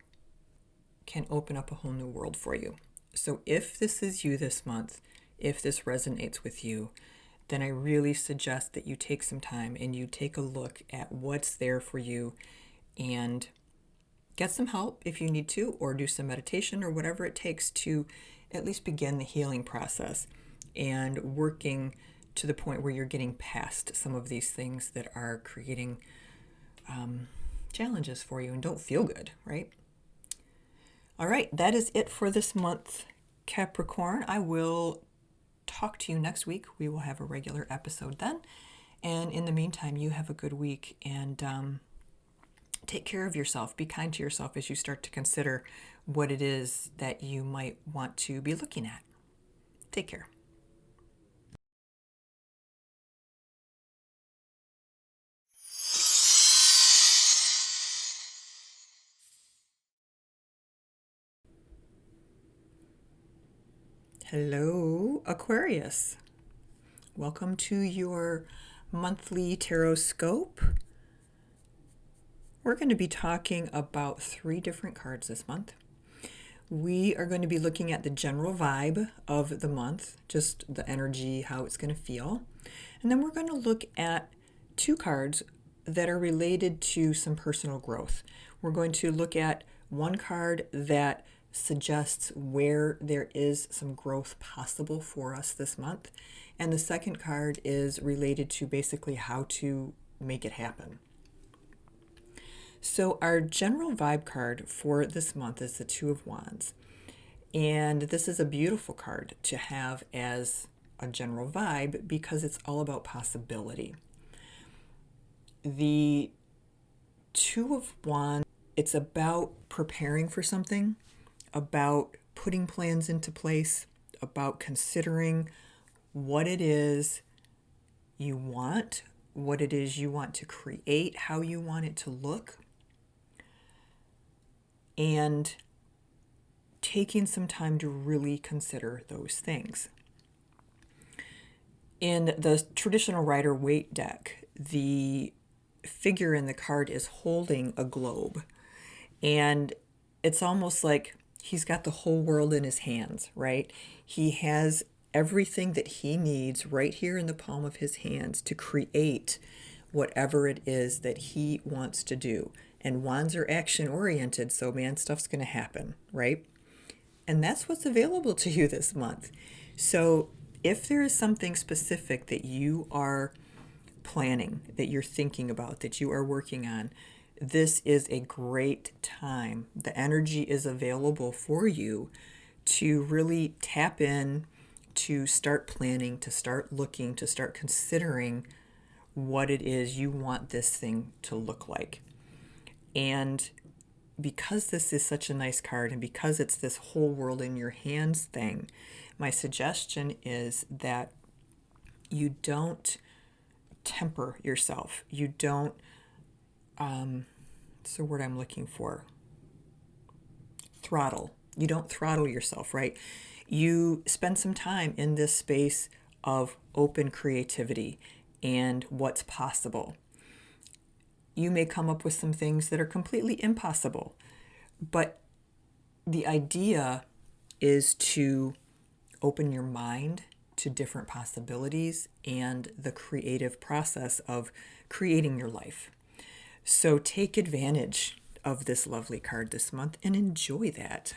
can open up a whole new world for you. So if this is you this month, if this resonates with you, then I really suggest that you take some time and you take a look at what's there for you and get some help if you need to, or do some meditation or whatever it takes to at least begin the healing process and working to the point where you're getting past some of these things that are creating challenges for you and don't feel good, right? All right, that is it for this month, Capricorn. I will talk to you next week. We will have a regular episode then. And in the meantime, you have a good week and take care of yourself. Be kind to yourself as you start to consider what it is that you might want to be looking at. Take care. Hello, Aquarius. Welcome to your monthly tarot scope. We're going to be talking about 3 different cards this month. We are going to be looking at the general vibe of the month, just the energy, how it's going to feel. And then we're going to look at 2 cards that are related to some personal growth. We're going to look at one card that suggests where there is some growth possible for us this month. And the second card is related to basically how to make it happen. So our general vibe card for this month is the 2 of Wands. And this is a beautiful card to have as a general vibe because it's all about possibility. The 2 of Wands, it's about preparing for something, about putting plans into place, about considering what it is you want, what it is you want to create, how you want it to look, and taking some time to really consider those things. In the traditional Rider-Waite deck, the figure in the card is holding a globe, and it's almost like he's got the whole world in his hands, right? He has everything that he needs right here in the palm of his hands to create whatever it is that he wants to do. And wands are action oriented, so man, stuff's going to happen, right? And that's what's available to you this month. So if there is something specific that you are planning, that you're thinking about, that you are working on, this is a great time. The energy is available for you to really tap in, to start planning, to start looking, to start considering what it is you want this thing to look like. And because this is such a nice card and because it's this whole world in your hands thing, my suggestion is that you don't temper yourself. You don't it's the word I'm looking for. Throttle. You don't throttle yourself, right? You spend some time in this space of open creativity and what's possible. You may come up with some things that are completely impossible, but the idea is to open your mind to different possibilities and the creative process of creating your life. So take advantage of this lovely card this month and enjoy that.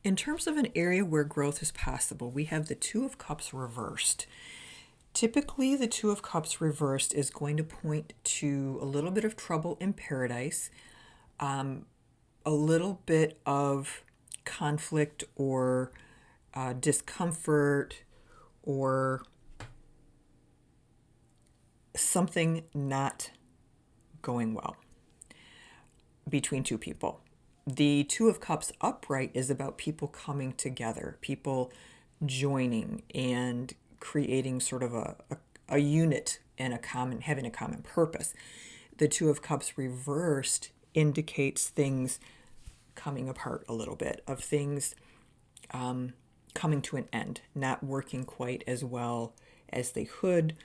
In terms of an area where growth is possible, we have the 2 of Cups reversed. Typically, the 2 of Cups reversed is going to point to a little bit of trouble in paradise, a little bit of conflict or discomfort or something not going well between 2 people. The 2 of Cups upright is about people coming together, people joining and creating sort of a unit and having a common purpose. The 2 of Cups reversed indicates things coming apart a little bit, of things coming to an end, not working quite as well as they could.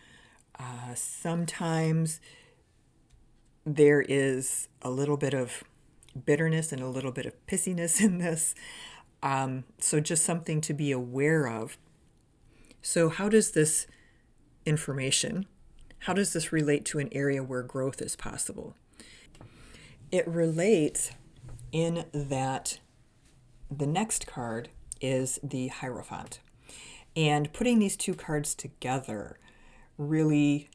Sometimes there is a little bit of bitterness and a little bit of pissiness in this. So just something to be aware of. So how does this information, how does this relate to an area where growth is possible? It relates in that the next card is the Hierophant. And putting these two cards together really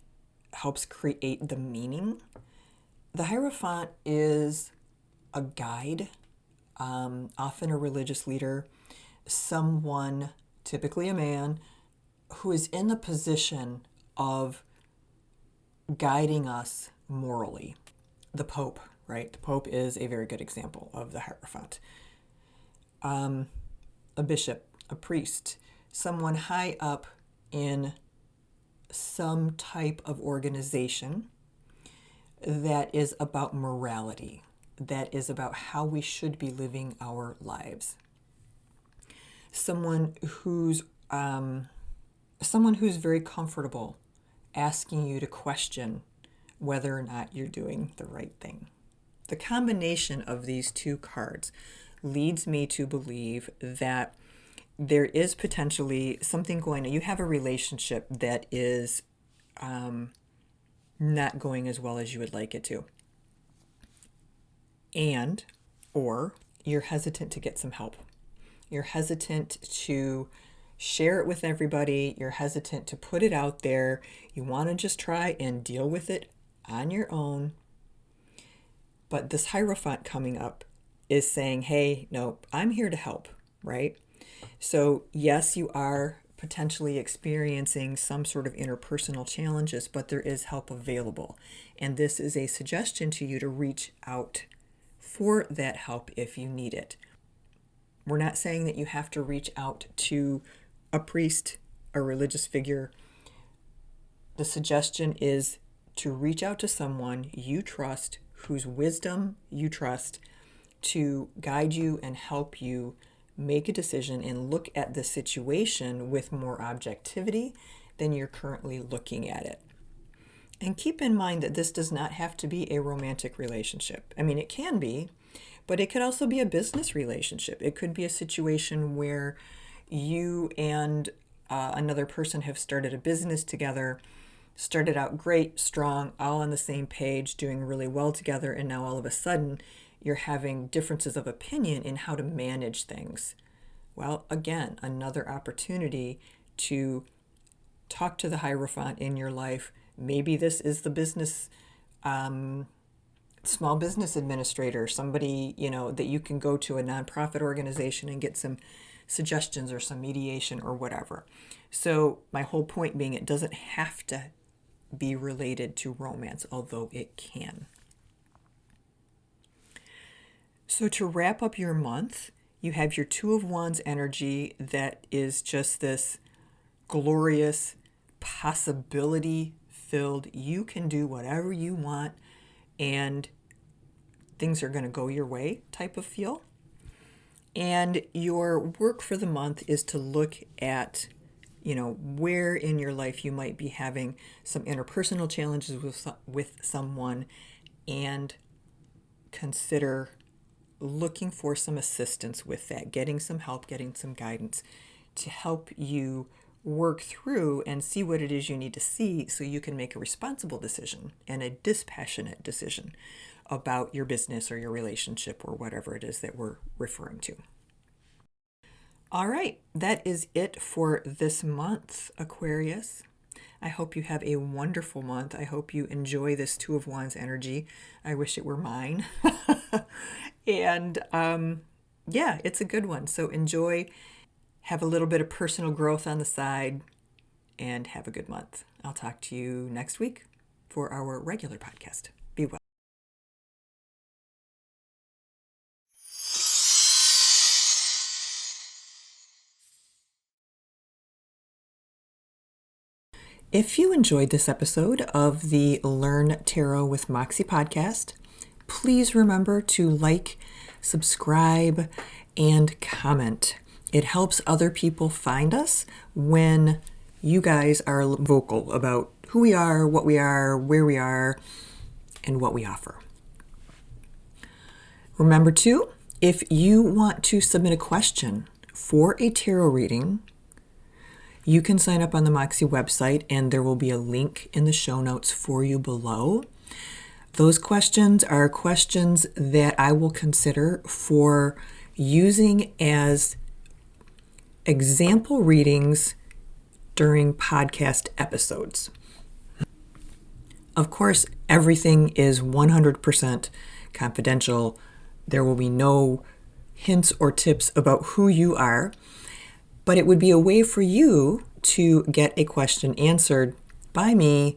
helps create the meaning. The Hierophant is a guide, often a religious leader, someone, typically a man, who is in the position of guiding us morally. The Pope, right? The Pope is a very good example of the Hierophant. A bishop, a priest, someone high up in some type of organization that is about morality, that is about how we should be living our lives. Someone who's very comfortable asking you to question whether or not you're doing the right thing. The combination of these two cards leads me to believe that there is potentially something going on. You have a relationship that is not going as well as you would like it to. And, or you're hesitant to get some help. You're hesitant to share it with everybody. You're hesitant to put it out there. You want to just try and deal with it on your own. But this Hierophant coming up is saying, hey, no, I'm here to help, right? So yes, you are potentially experiencing some sort of interpersonal challenges, but there is help available. And this is a suggestion to you to reach out for that help if you need it. We're not saying that you have to reach out to a priest, a religious figure. The suggestion is to reach out to someone you trust, whose wisdom you trust, to guide you and help you make a decision and look at the situation with more objectivity than you're currently looking at it. And keep in mind that this does not have to be a romantic relationship. I mean, it can be, but it could also be a business relationship. It could be a situation where you and another person have started a business together, started out great, strong, all on the same page, doing really well together, and now all of a sudden you're having differences of opinion in how to manage things. Well, again, another opportunity to talk to the Hierophant in your life. Maybe this is the business, small business administrator, somebody, that you can go to, a nonprofit organization, and get some suggestions or some mediation or whatever. So my whole point being, it doesn't have to be related to romance, although it can. So to wrap up your month, you have your Two of Wands energy that is just this glorious, possibility-filled, you can do whatever you want and things are going to go your way type of feel. And your work for the month is to look at, where in your life you might be having some interpersonal challenges with someone, and consider looking for some assistance with that, getting some help, getting some guidance to help you work through and see what it is you need to see so you can make a responsible decision and a dispassionate decision about your business or your relationship or whatever it is that we're referring to. All right, that is it for this month, Aquarius. I hope you have a wonderful month. I hope you enjoy this Two of Wands energy. I wish it were mine. And it's a good one. So enjoy, have a little bit of personal growth on the side, and have a good month. I'll talk to you next week for our regular podcast. Be well. If you enjoyed this episode of the Learn Tarot with Moxxie podcast, please remember to like, subscribe, and comment. It helps other people find us when you guys are vocal about who we are, what we are, where we are, and what we offer. Remember too, if you want to submit a question for a tarot reading, You can sign up on the Moxxie website, and there will be a link in the show notes for you below. Those questions are questions that I will consider for using as example readings during podcast episodes. Of course, everything is 100% confidential. There will be no hints or tips about who you are, but it would be a way for you to get a question answered by me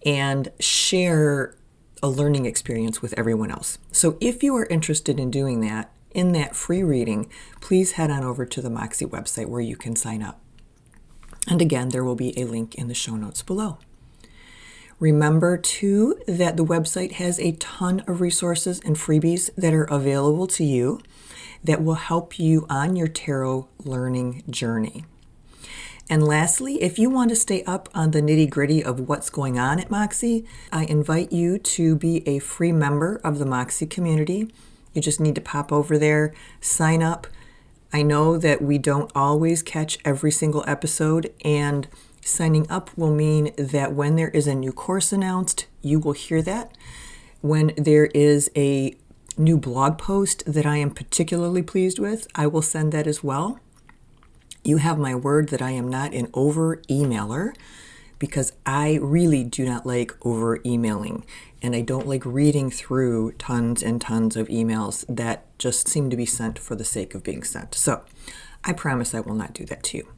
and share a learning experience with everyone else. So if you are interested in doing that, in that free reading, please head on over to the Moxxie website where you can sign up. And again, there will be a link in the show notes below. Remember too that the website has a ton of resources and freebies that are available to you that will help you on your tarot learning journey. And lastly, if you want to stay up on the nitty-gritty of what's going on at Moxxie, I invite you to be a free member of the Moxxie community. You just need to pop over there, sign up. I know that we don't always catch every single episode, and signing up will mean that when there is a new course announced, you will hear that. When there is a new blog post that I am particularly pleased with, I will send that as well. You have my word that I am not an over-emailer, because I really do not like over-emailing, and I don't like reading through tons and tons of emails that just seem to be sent for the sake of being sent. So I promise I will not do that to you.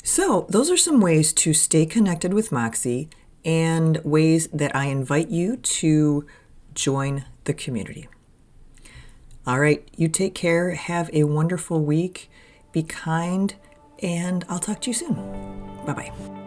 So those are some ways to stay connected with Moxxie and ways that I invite you to join the community. All right, you take care. Have a wonderful week. Be kind, and I'll talk to you soon. Bye-bye.